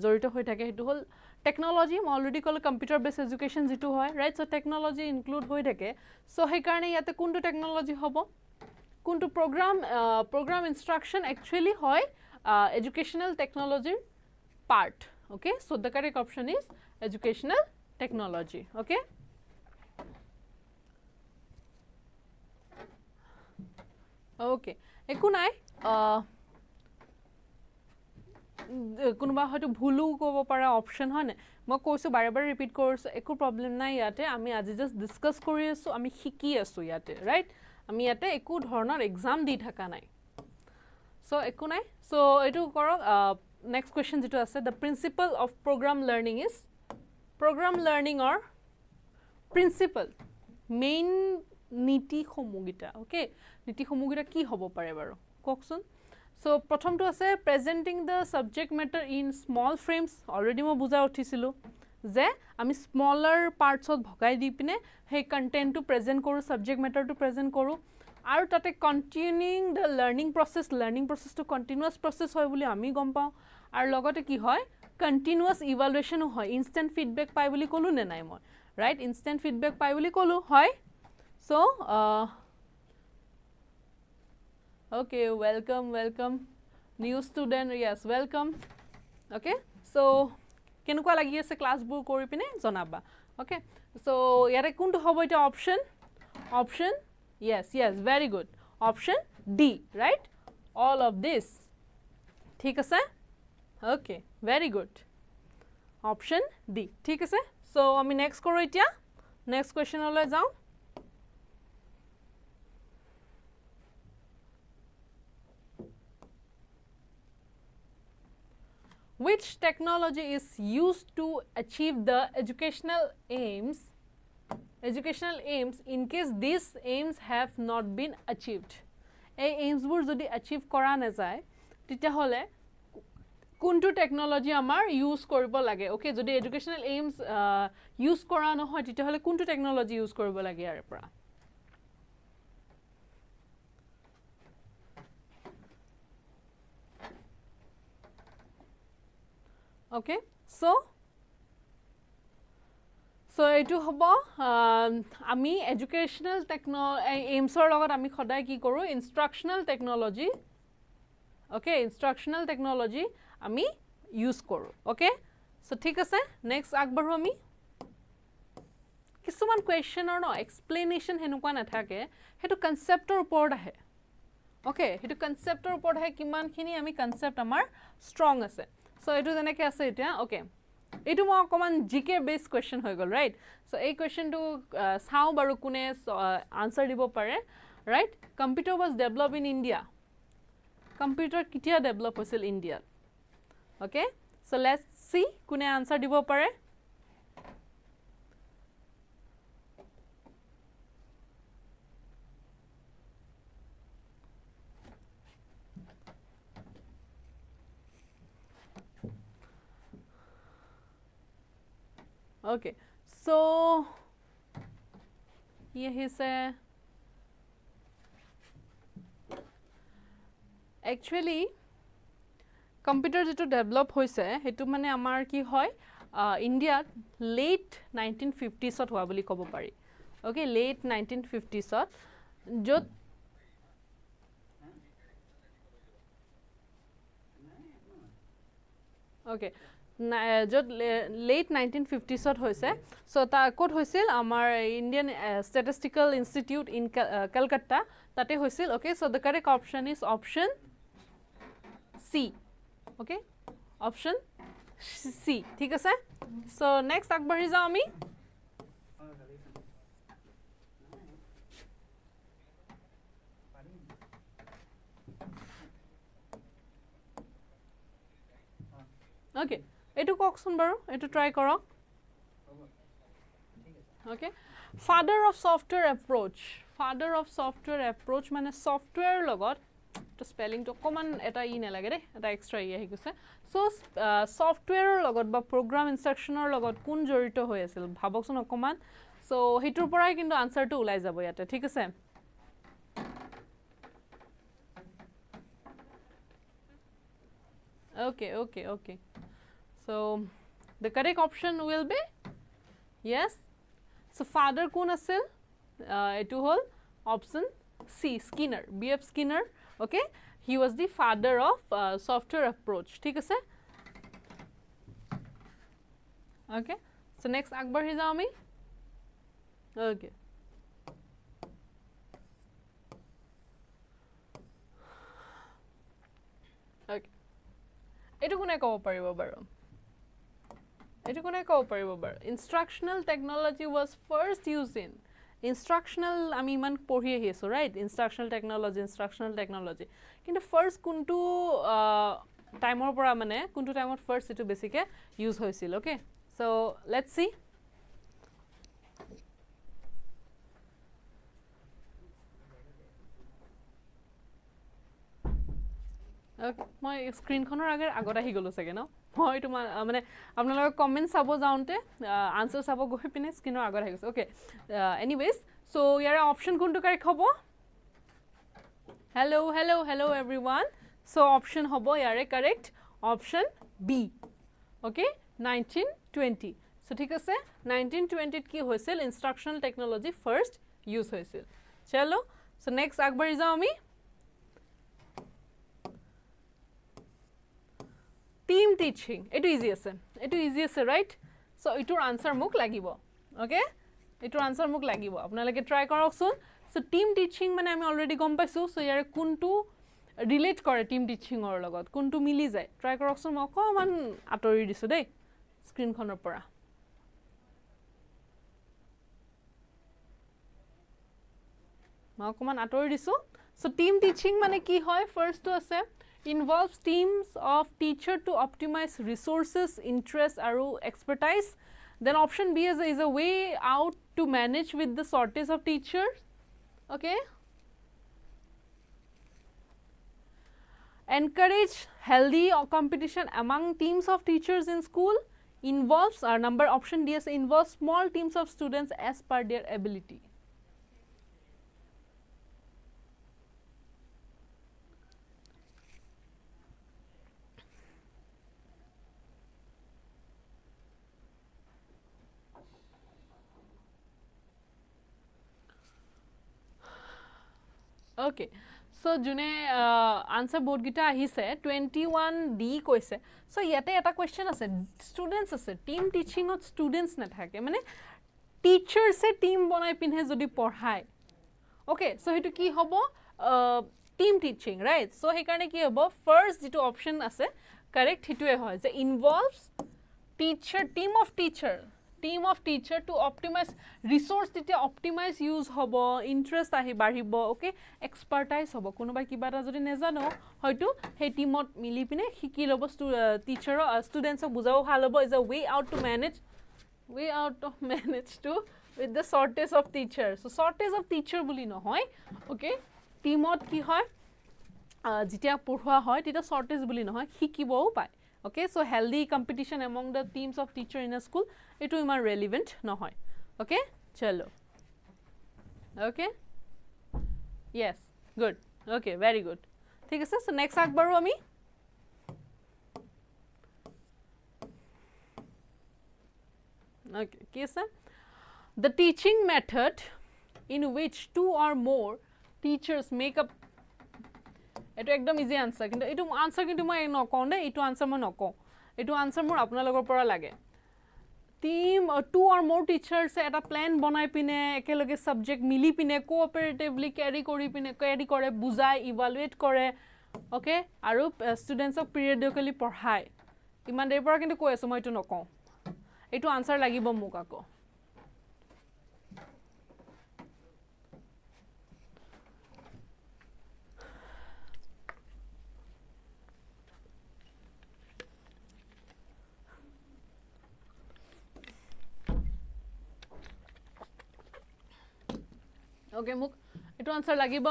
jorito hoi thake hetu hol technology already call computer based education jitu hoy right so technology include hoi thake so he karone yate kuntu technology hobo kuntu program instruction actually hoy educational technology part okay so the correct option is educational technology okay okay ekunai কোনোবা হয়তো ভুলু কব পাৰা option হয় না মই কৈছো বাৰে বাৰে ৰিপিট কৰিছো একো প্ৰবলেম নাই ইয়াতে আমি আজি জাস্ট ডিসকাস কৰি আছো আমি শিকি আছো ইয়াতে ৰাইট আমি ইয়াতে একো ধৰণৰ এক্সাম দি থাকা নাই সো একো নাই সো এটো কৰক নেক্সট কোৱেশ্চন যেটো আছে the principle of program learning is program learning or principle main নীতি সমূহগিটা ওকে নীতি সমূহগিটা কি হ'ব পাৰে বাৰু কওকচোন So, prothom to ase presenting the subject matter in small frames already mo buja uthisilu je ami smaller parts of bhogai di pine he content to present koru subject matter to present koru aru tate continuing the learning process to continuous process hoy boli ami gom pao aru logote ki hoy continuous evaluation hoy instant feedback pai boli kolu ne nai moi right instant feedback pai boli kolu hoy so okay welcome new student yes welcome okay so kenukwa lagi ase class book kori pine janaba okay so yare kuntu hobo eta option yes very good option D right all of this thik ase okay very good option D thik ase so ami next koro etia next question ole jao Which technology is used to achieve the educational aims in case these aims have not been achieved? A aims bur jodi achieve kora na jay tita hole kuntu technology amar use koribo lage okay jodi educational aims use kora no hoy tita hole kuntu technology use koribo lage are pora okay so এইটো হ'ব আমি educational এইমছৰ লগত আমি সদায় কি কৰোঁ ইনষ্ট্ৰাকশ্যনেল technology okay instructional technology আমি ইউজ কৰোঁ okay so ঠিক আছে নেক্সট আগবাঢ়ো আমি কিছুমান কুৱেশ্যনৰ ন এক্সপ্লেনেশ্যন সেনেকুৱা নাথাকে সেইটো কনচেপ্টৰ ওপৰত আহে okay সেইটো কনচেপ্টৰ ওপৰত আহে কিমানখিনি আমি কনচেপ্ট আমাৰ ষ্ট্ৰং আছে so এইটো যেনেকৈ আছে এতিয়া okay এইটো মই অকণমান জিকে বেছ কুৱেশ্যন হৈ গ'ল ৰাইট চ' এই কুৱেশ্যনটো চাওঁ বাৰু কোনে আনচাৰ দিব পাৰে right computer was develop in India computer কেতিয়া ডেভেলপ হৈছিল ইণ্ডিয়াত okay so let's see কোনে আনসাৰ দিব পাৰে okay so he said actually computer যেটো ডেভেলপ হৈছে হেতু মানে আমাৰ কি হয় ইণ্ডিয়াত লেট 1950s ত হোৱা বুলি ক'ব পাৰি ওকে লেট 1950s ত য'ত ওকে য'ত লেট 1950s ত হৈছে সো তা ক'ত হৈছিল আমাৰ Indian statistical institute in Kolkata তাতে হৈছিল okay so the correct option is option C okay option C ঠিক আছে so next আগবাঢ়ি যাও আমি okay এটো ককচোন বাৰু এটো ট্ৰাই কৰক okay father of software approach মানে software লগত to spelling to common eta e na lage de eta extra e ahi guse so software logot ba program instructioner logot kun jorito hoy asil bhabokson common so hitur porai kintu answer to ulai jabo yate thik ase okay so the correct option will be yes so father kun asil etu hol option C Skinner BF Skinner okay he was the father of software approach ঠিক আছে okay so next আগবাঢ়ি যাও আমি okay okay এটো কোনে ক'ব পাৰিব বাৰু instructional technology was first used in instructional আমি মান পঢ়ি আহিছো right instructional technology কিন্তু first কোনটো টাইমৰ পৰা মানে কোনটো টাইমত first এটো বেছিকে ইউজ হৈছিল okay so let's see okay মই স্ক্ৰিনখনৰ আগত আহি গলো সকে ন মই তোমাৰ মানে আপোনালোকৰ কমেন্ট চাব যাওঁতে আনসাৰ চাব গৈ পিনে স্ক্ৰিনৰ আগত আহি গৈছে okay anyways so ইয়াৰ অপচন কোনটো কাৰেক্ট হ'ব hello everyone so option hobo yare correct option B okay 1920 so thik ase 1920 ki hoisil instructional technology first use hoisil chalo so next agbari jao ami team teaching etu easy ase right so itur answer muk lagibo okay itur answer muk lagibo apnalage try korok sun so team teaching মানে আমি already গম পাইছো so ইয়াৰ কোনটো relate কৰে team টিচিংৰ লগত কোনটো মিলি যায় ট্ৰাই কৰকচোন মই অকমান আতৰি দিছো দেই স্ক্ৰিনখনৰ পৰা মই অকমান আতৰি দিছো সো টিম টিচিং মানে কি হয় ফাৰ্স্ট টু আছে involves teams of teacher to optimize resources interest aru expertise then option B is a way out to manage with the shortage of teachers okay encourage healthy competition among teams of teachers in school involves our number option D is involves small teams of students as per their ability Okay. So june answer board gita ahise 21D koise. So yate eta question ase students ase team teaching ot students na thake mane teachers se team bonai pinhe jodi porhai. Okay, so hetu ki hobo team teaching, right? So he karone ki hobo first jitu option ase correct hetu e hoy je involves teacher team of teacher to optimize resource tite optimize use hobo interest ahi baribo okay expertise hobo kono ba kibara jodi nezano hoytu he teamot mili pine hiki lobo teacher students ok bujao bhal hobo is a way out to manage to with the shortage of teachers. So shortage of teacher buli no hoy okay teamot ki hoy jitia porhua hoy tita shortage buli no hoy hikibo pai. Okay, so healthy competition among the teams of teacher in a school it will be relevant no hoy. Okay, chalo. Okay, yes, good. Okay, very good. Thik ase, so next akbaru ami okay ki ase the teaching method in which 2 or more teachers make up eto ekdom easy answer kintu etu answer kintu moi no konde etu answer mo noko etu answer mor apna logor pora lage team 2 or more teachers eta plan banai pine ekeloge subject mili pine cooperatively carry kore bujai evaluate kore okay aru students ok periodically porhai iman der pora kintu koi aso moi etu noko etu answer lagibo muk ako okay muk etu answer lagibo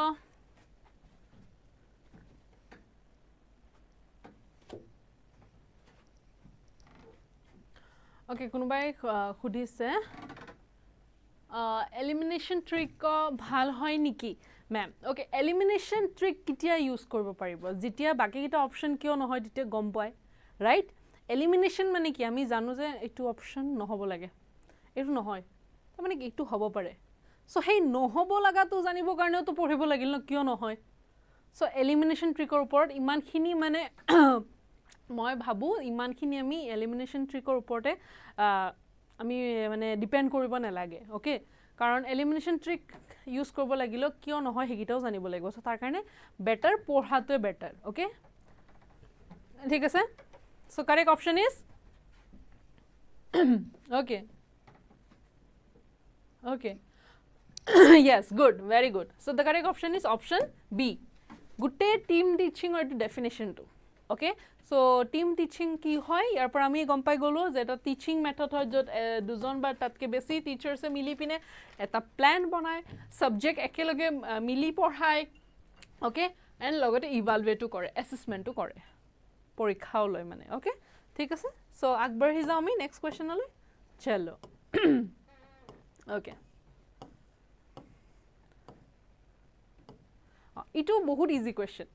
okay kunubai khudise elimination trick ko bhal hoy niki ma'am okay elimination trick kitia use koribo paribo jitia baki kita option kio no hoy dite gom pay right elimination mane ki ami janu je etu option no hobo lage etu no hoy ta mane ki etu hobo pare so hey no hobo laga to janibo karne to poribo lagil no kio no hoy so elimination trick or uport iman khini mane মই ভাবু ইমান খিনি আমি elimination ট্ৰিকৰ ওপৰতে আমি মানে depend কৰিব না লাগে ওকে কাৰণ এলিমিনেশন ট্ৰিক ইউজ কৰিব লাগিলো কিয় নহয় হেগিটাও জানিব লাগিব সো তাৰ কাৰণে বেটাৰ পঢ়াটো বেটাৰ ওকে ঠিক আছে so correct option is okay okay yes good very good so the correct option is option B gutte team teaching or definition to okay so team teaching ki hoy yar par ami gom pai golo je eta teaching method hoy jot dujon bar tatke besi teachers e mili pine eta plan banai subject ekeloge mili porhai okay and logote evaluate to kore assessment to kore porikha loy mane okay thik ase so akbar hi jao ami next question ole chalo okay itu বহুত easy question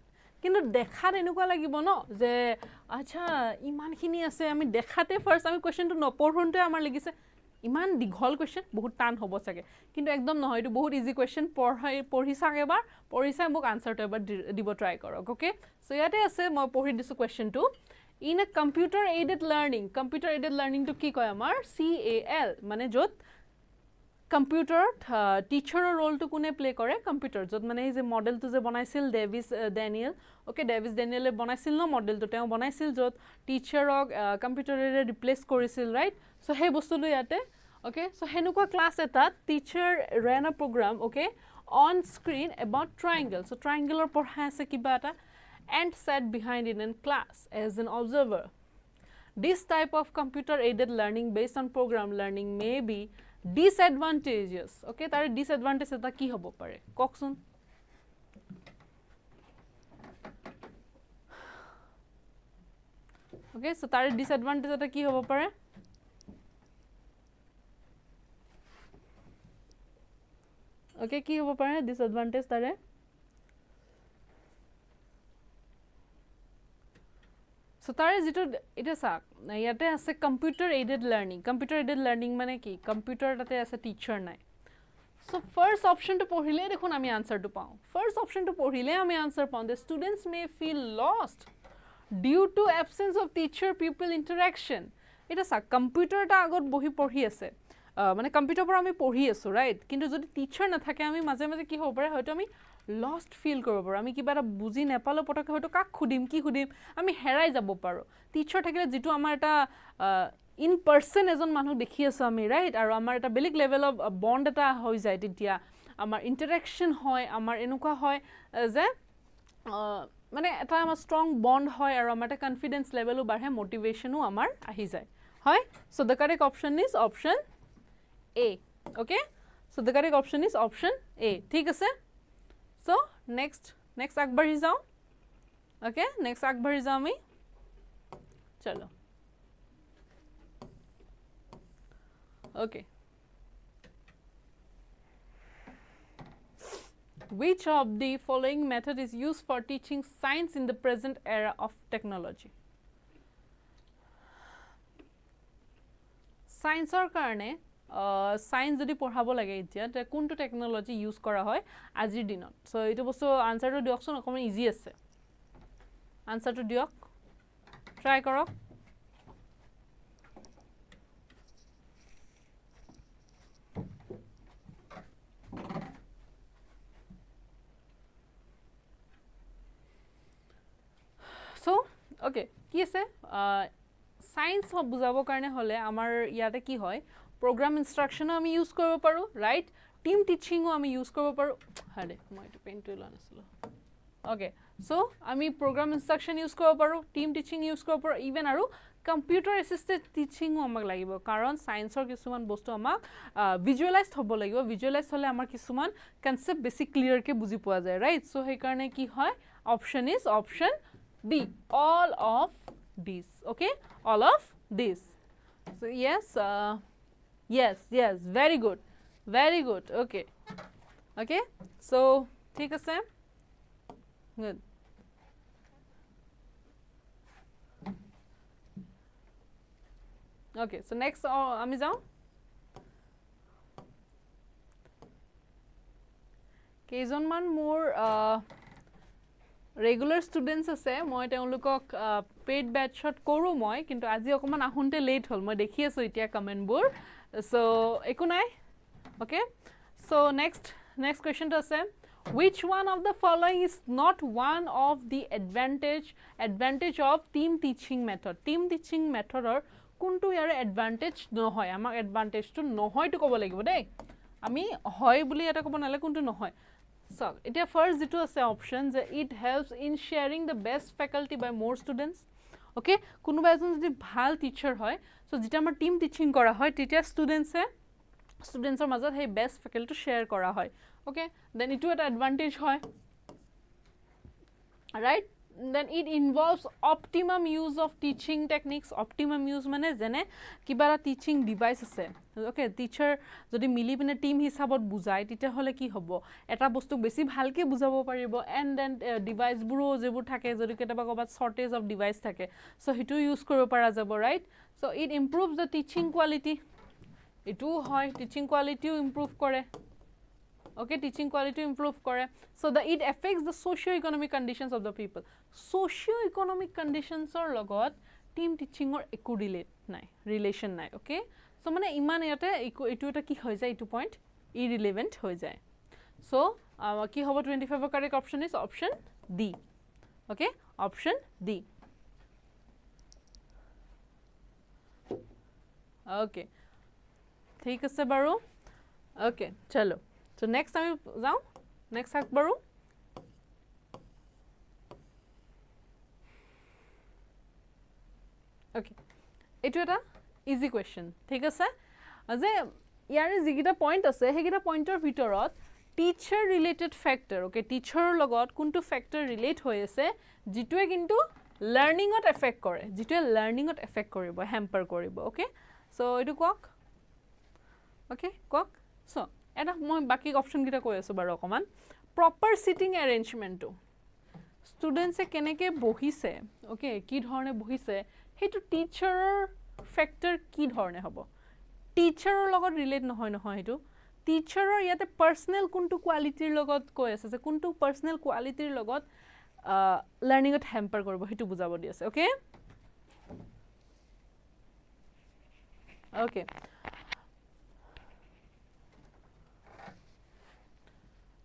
কিন্তু দেখাত এনেকুৱা লাগিব ন যে আচ্ছা ইমান খিনি আছে আমি দেখাতে ফাৰ্স্ট আমি কোয়েশ্চনটো নপঢ়নতে আমাৰ লাগিছে ইমান দীঘল কোয়েশ্চন বহুত টান হ'ব চাগে কিন্তু একদম নহয় এটো বহুত ইজি কোয়েশ্চন পঢ়ি চাগে এবাৰ পঢ়িছা মোক আনসাৰটো এবাৰ দিব ট্ৰাই কৰক ওকে সো ইয়াতে আছে মই পঢ়ি দিছো কোয়েশ্চনটো in a computer aided learning to কি কয় আমাৰ CAL মানে যত কম্পিউটাৰ টিচাৰৰ ৰোলটো কোনে প্লে কৰে কম্পিউটাৰ যত মানে এই যে মডেলটো যে বনাইছিল ডেভিস ড্যানিয়েল ওকে ডেভিস ড্যানিয়েলে বনাইছিল ন মডেলটো তেওঁ বনাইছিল যত টিচাৰক কম্পিউটাৰেৰে ৰিপ্লেস কৰিছিল ৰাইট সো হে বস্তুটো ইয়াতে ওকে সো হেনুকা ক্লাস এটা teacher ran a program okay on screen about triangle so triangular পঢ়া আছে কিবা এটা and sat behind in class as an observer this type of computer aided learning based on program learning may be disadvantageous okay tar disadvantage eta ki hobo pare koksun okay so tar disadvantage eta ki hobo pare okay ki hobo pare disadvantage tare so tare jitu eta sa yate ase computer aided learning mane ki computer tate ase teacher nai So first option to পঢ়িলে দেখুন আমি answer to পাওঁ first option to পঢ়িলে আমি answer পাওঁ the students may feel lost due to absence of teacher pupil interaction এটা সা কম্পিউটাৰটা আগত বহি পঢ়ি আছে মানে কম্পিউটাৰ পৰা আমি পঢ়ি আছো ৰাইট কিন্তু যদি টিচাৰ নাথাকে আমি মাজে মাজে কি হ'ব পাৰে হয়তো আমি লষ্ট ফিল কৰিব পাৰো আমি কিবা এটা বুজি নাপালো পটকে হয়তো কাক খুদিম কি খুদিম আমি হেৰাই যাব পাৰো টিচাৰ থাকিলে যেটো আমাৰ এটা in person এজন মানুহ দেখি আছো আমি ৰাইট আৰু আমাৰ এটা বেলেগ লেভেল অফ বন্ড এটা হৈ যায় তেতিয়া আমাৰ ইন্টাৰেকশন হয় আমাৰ এনেকুৱা হয় যে মানে এটা আমাৰ ষ্ট্ৰং বন্ড হয় আৰু আমাৰ এটা কনফিডেন্স লেভেলও বাঢ়ে মোটিভেশনও আমাৰ আহি যায় হয় so the correct option is option A okay so the correct option is option A ঠিক আছে so next আগবাঢ়ি যাও okay next আগবাঢ়ি যাও আমি চলো okay which of the following method is used for teaching science in the present era of technology science or karone science jodi porhabo lage etia te kuntu technology use kora hoy ajir dinot so etu bosto answer to diokson okoman easy ase answer to diok try korok so okay ki ase science hob bujabo karone hole amar yate ki hoy program instruction ami use koribo paru right team teaching o ami use koribo paru hade moi etu pen to lan aslo okay so ami program instruction use koribo paru team teaching use koribo paru even aru computer assisted teaching o amak lagibo karon science or kisuman bostu amak visualized hobo lagibo visualized hole amar kisuman concept basic clear ke buji poa jay right so he karone ki hoy option is option B all of these okay all of these so yes yes very good okay okay so thik ase good okay so next ami jao kejon man more regular students ase moi teulukok paid batch shot koru moi kintu aji okoman ahunte late hol moi dekhi asu itia comment bur so ekunai okay so next question to ase which one of the following is not one of the advantage of team teaching method or kuntu yare advantage no hoy amak advantage to no hoy to kobo lagibo dei ami hoy buli eta kobo nale kuntu no hoy so it first jeto ase option যে it helps in sharing the best faculty by more students okay kunuba ejon jodi bhal teacher hoy so jeta amar team teaching kora hoy titia students or majot hey best faculty share kora hoy okay then itu eta advantage hoy right then it involves optimum use of teaching techniques optimum use mane jene kibara teaching device ase okay teacher jodi mili pine team hisabot bujai tite hole ki hobo eta bostu besi bhalke bujabo paribo and then device buro jebur thake jodi ketaba kobat shortage of device thake so hitu use koribo para jabo right so it improves the teaching quality itu hoy teaching quality improve kore okay teaching quality improve kore so it affects the socio economic conditions of the people socio economic conditions or logot team teaching or eku relation nai okay so mane iman yate itu eta ki hoy jay itu point irrelevant hoy jay so ki hobo 25 correct option is option D okay option D okay thik ase baru okay chalo so next time jao next hak baru okay etu eta easy question thik ase je yare jigita point ase hegita pointer bitorot teacher related factor okay teacher logot kuntu factor relate hoy ase jitue kintu learning ot affect kore jitue learning ot affect koribo hamper koribo okay so etu kok okay kok so eta moi baki option gita koi asu baro koman proper sitting arrangement to students e keneke bohise okay ki dhorne bohise hetu teacher factor ki dhorne hobo teacher logot relate no hoy hetu টিচাৰৰ ইয়াতে personnel কোনটো কোৱালিটিৰ লগত কৈ আছে যে কোনটো personnel কোৱালিটিৰ লগত লাৰ্নিংত হেম্পাৰ কৰিব হেতু বুজাব দি আছে ওকে ওকে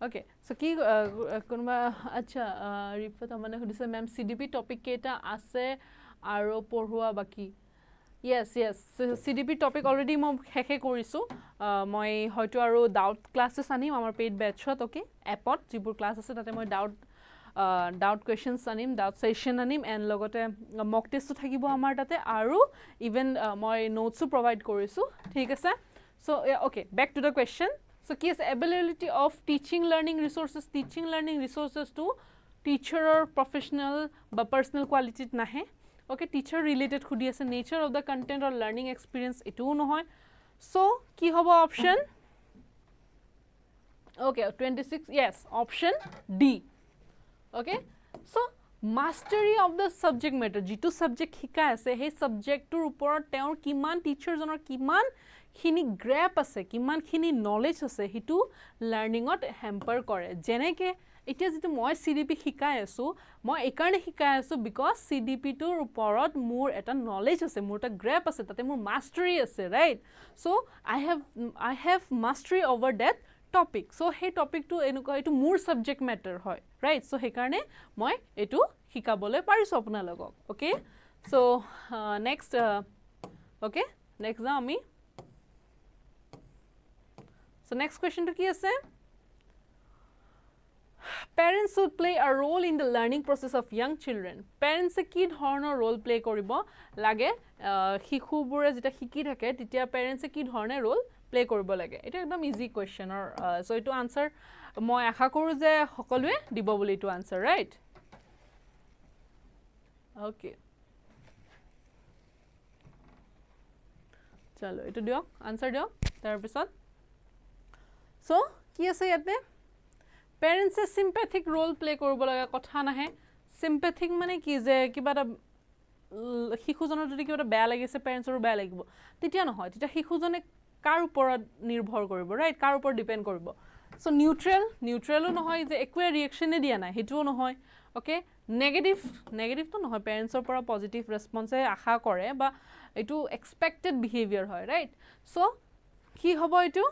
ওকে সো কি কোনবা আচ্ছা ৰিপত মানে সুধিছে মেম CDP টপিক কেটা আছে আৰু পঢ়ুৱা বাকি Yes, CDP topic already মই হেকে কৰিছো মই হয়তো আৰু ডাউট ক্লাसेस আনিম আমাৰ পেইড বেচত ওকে এপত যিবোৰ ক্লাস আছে তাতে মই ডাউট কোৱেশ্চনছ আনিম ডাউট সেশন আনিম এন্ড লগতে মক টেষ্টও থাকিব আমাৰ তাতে আৰু ইভেন মই নোটসও প্ৰভাইড কৰিছো ঠিক আছে so okay back to the question so কি আছে ability of teaching learning resources to টিচাৰৰ প্ৰফেশনাল বা পাৰ্সোনেল কোৱালিটিত নাহে Okay, teacher related khudi ase nature of the content or learning experience etu no hoy so ki hobo option okay 26 yes option D okay so mastery of the subject matter jitu subject hika ase he subject tur upor teor kiman teacher jonor kiman khini grasp ase kiman khini knowledge ase hitu learning ot hamper kore jeneke এতিয়া যেটো মই CDP শিকাই আছো মই একাৰণে শিকাই আছো because CDP টোৰ ওপৰত মোৰ এটা নলেজ আছে মোৰ এটা গ্ৰেপ আছে তাতে মোৰ মাস্টাৰি আছে right so I have mastery over that topic so হে টপিক টো এনেকুৱা এটো মোৰ সাবজেক্ট ম্যাটাৰ হয় ৰাইট সো হেকাৰণে মই এটো শিকাবলৈ পাৰিছো আপোনালোকক okay so next okay next যাও আমি সো নেক্সট কোৱেশ্চন টো কি আছে Parents should play a role in the learning process of young children. Parents ki dhornor role play koribo lage hikhubure jeta hiki thake titia parents ki dhorne role play koribo lage eta ekdom easy question or so etu answer moi akha koru je hokolwe dibo boli etu answer right okay chalo etu dio answer dio tar pisot so ki ase yate Parents a sympathetic role play koribo laga kotha nahe sympathetic mane ki je kibata শিশুজনৰ যদি কিবা বেয়া লাগিছে পেৰেন্টছৰ বেয়া লাগিব তেতিয়া নহয় তেতিয়া শিশুজনে কাৰ ওপৰত নিৰ্ভৰ কৰিব ৰাইট কাৰ ওপৰত ডিপেন্ড কৰিব সো নিউট্ৰেলো নহয় যে একোৱে ৰিঅ্যাকশনে দিয়া নাই হেতুও নহয় ওকে নেগেটিভ তো নহয় পেৰেন্টছৰ পৰা পজিটিভ ৰেসপন্সে আশা কৰে বা এটো এক্সপেক্টেড বিহেভিয়াৰ হয় ৰাইট সো কি হ'ব এটো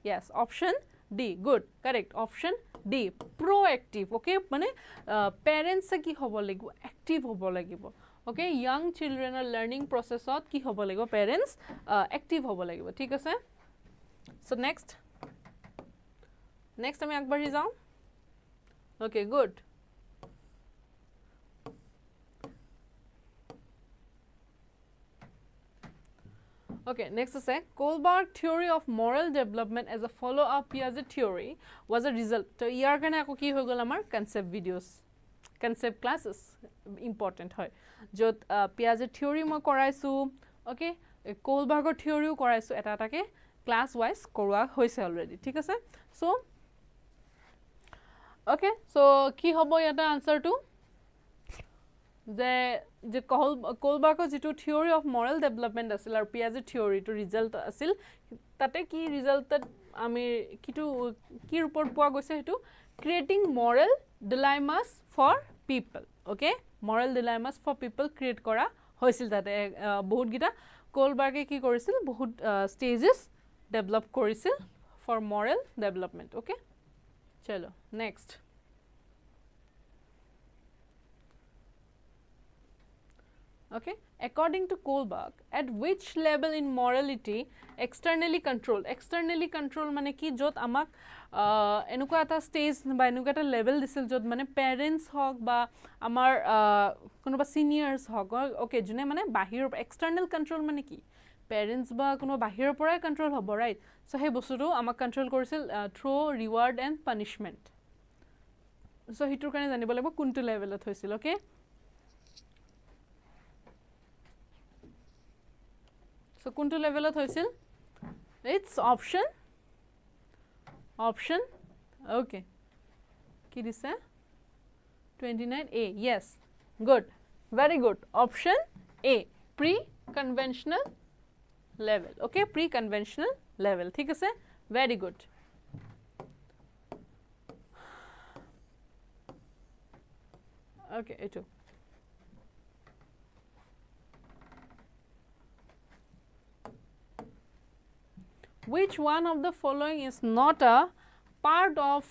yes option D good correct option D proactive okay mane parents ki hobo lagibo active hobo lagibo okay young children are learning process ot ki hobo lagibo parents active hobo lagibo thik ase so next ami akbari jao okay good Okay, next is Kohlberg theory of moral development as a follow-up Piaget theory was a result. So, here kane ako ki hoi gol amar concept videos, concept classes important hoy. Jot Piaget theory mo koraisu, okay? Kohlberg theory o koraisu eta take class wise korwa hoise already. Thik ase? So, okay, so ki hobo yata answer to যে কোলবাৰ্গৰ যেটো theory of Morrell development আছিল আৰু Piaget theory two result আছিল তাতে কি ৰিজাল্টত আমি কিটো কি ৰিপৰ্ট পোৱা গৈছে হেতু creating moral dilemmas for people okay moral dilemmas for people create কৰা হৈছিল তাতে বহুত গিটা কোলবাৰ্গে কি কৰিছিল বহুত ষ্টেজেস ডেভেলপ কৰিছিল ফৰ মৰেল ডেভেলপমেন্ট ওকে চলো next Okay, according to Kohlberg, at which level in morality externally control mane ki jot amak enuka eta stage ba enuka eta level disil jot mane parents hok ba amar konoba seniors hok okay june mane bahir external control mane ki parents ba kono bahir porai control hobo right so he bostuto amak control korisil through reward and punishment so hitur kane janibo lagbo kuntu level ot hoisil okay So, kuntu level of hoisil? It's option, okay. Ki dise? 29A, yes, good, very good. Option A, pre-conventional level, okay, pre-conventional level, thik ase? Very good. Okay, eto. Which one of the following is not a part of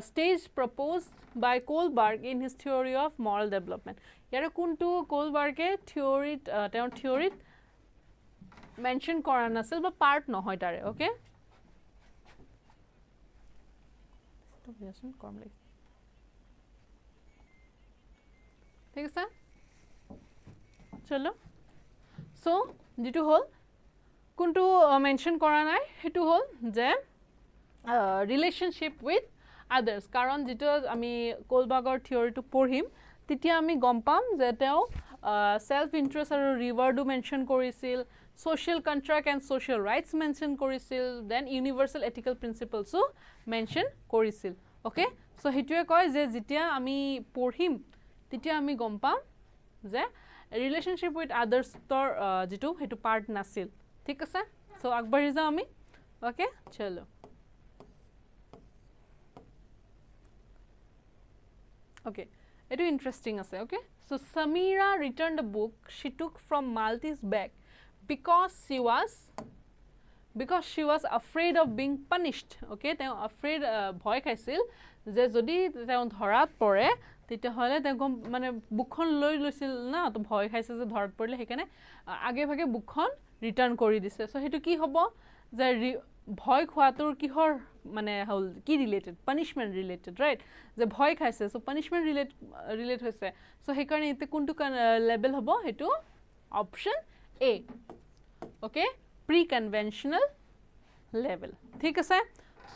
stage proposed by Kohlberg in his theory of moral development? Yara kuntu Kohlberg theory mention kora nasil ba part no hoy tare, okay? ঠিক আছে চলো so যেটো হল কোনটো mention কৰা নাই হেতু হল যে ৰিলেশনশিপ with আদাৰ্স কাৰণ যেটো আমি কোলবাৰ্গৰ থিওৰিটো পঢ়িম তেতিয়া আমি গম পাম যে তেও সেলফ ইন্টাৰেস্ট আৰু ৰিৱাৰ্ডো মেনশন কৰিছিল social contract and social rights mention কৰিছিল then universal ethical principlesও mention কৰিছিল okay so হেতুৱে কয় যে যেতিয়া আমি পঢ়িম তেতিয়া আমি গম পাম যে ৰিলেশনশিপ উইথ আদাৰ্স তৰ যেটো হেতু পাৰ্ট নাছিল ঠিক আছে সো আগবাঢ়ি যাও আমি ওকে চলো ওকে এটো ইন্টারেস্টিং আছে okay so Samira returned the book she took from Malti's bag because she was afraid of being punished okay they afraid bhoy khaisil je jodi they dharat pore tite hole they mane bukhon loi loisil na to bhoy khaise je dharat porle hekane age bhage bukhon return kori dise so hetu ki hobo je bhoy khwatur ki hor mane hol ki related punishment related right je bhoy khaise so punishment relate hoise so hekarne ite kuntu level hobo hetu option A okay pre-conventional level ঠিক আছে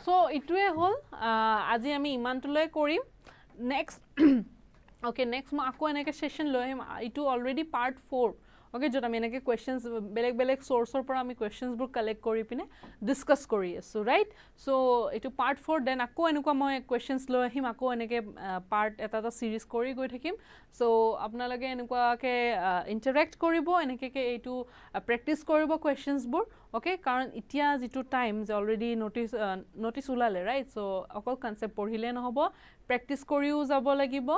so ইটোৱে হল আজি আমি ইমানটোলৈ কৰিম next okay next মই আকৌ এনেকে session লৈ আহিম ইটো অলৰেডি part 4 okay যত আমি এনেকে questions বেলেগ সোৰ্সৰ পৰা আমি questions বোৰ কালেক্ট কৰি পিনে ডিসকাস কৰি আছো right so ইটো part 4 দেন আকৌ এনেকুৱা মই questions লৈ আহিম আকৌ এনেকে part এটা সিৰিজ কৰি গৈ থাকিম so আপোনালোকে এনেকুৱাকে ইন্টাৰেক্ট কৰিব এনেকে এইটো প্ৰেক্টিস কৰিব questions বোৰ okay কাৰণ ইতিয়া যেটো টাইম যে অলৰেডি নোটিস উলালে right so অকল কনসেপ্ট পঢ়িলে নহব প্ৰেক্টিস কৰিও যাব লাগিব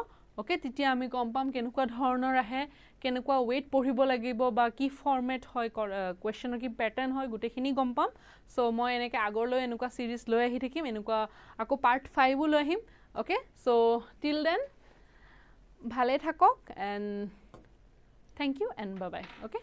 okay তিতিয়া আমি গম পাম কেনেকুৱা ধৰণৰ আহে কেনেকুৱা ওয়েট পঢ়িব লাগিব বা কি ফৰম্যাট হয় কোৱেশ্চনৰ কি প্যাটাৰ্ন হয় গুটেখিনি গম পাম সো মই এনেকে আগৰলৈ এনেকুৱা সিৰিজ লৈ আহি থাকিম এনেকুৱা আকৌ পাৰ্ট 5 লৈ আহিম okay so till then ভালে থাকক and thank you and bye bye okay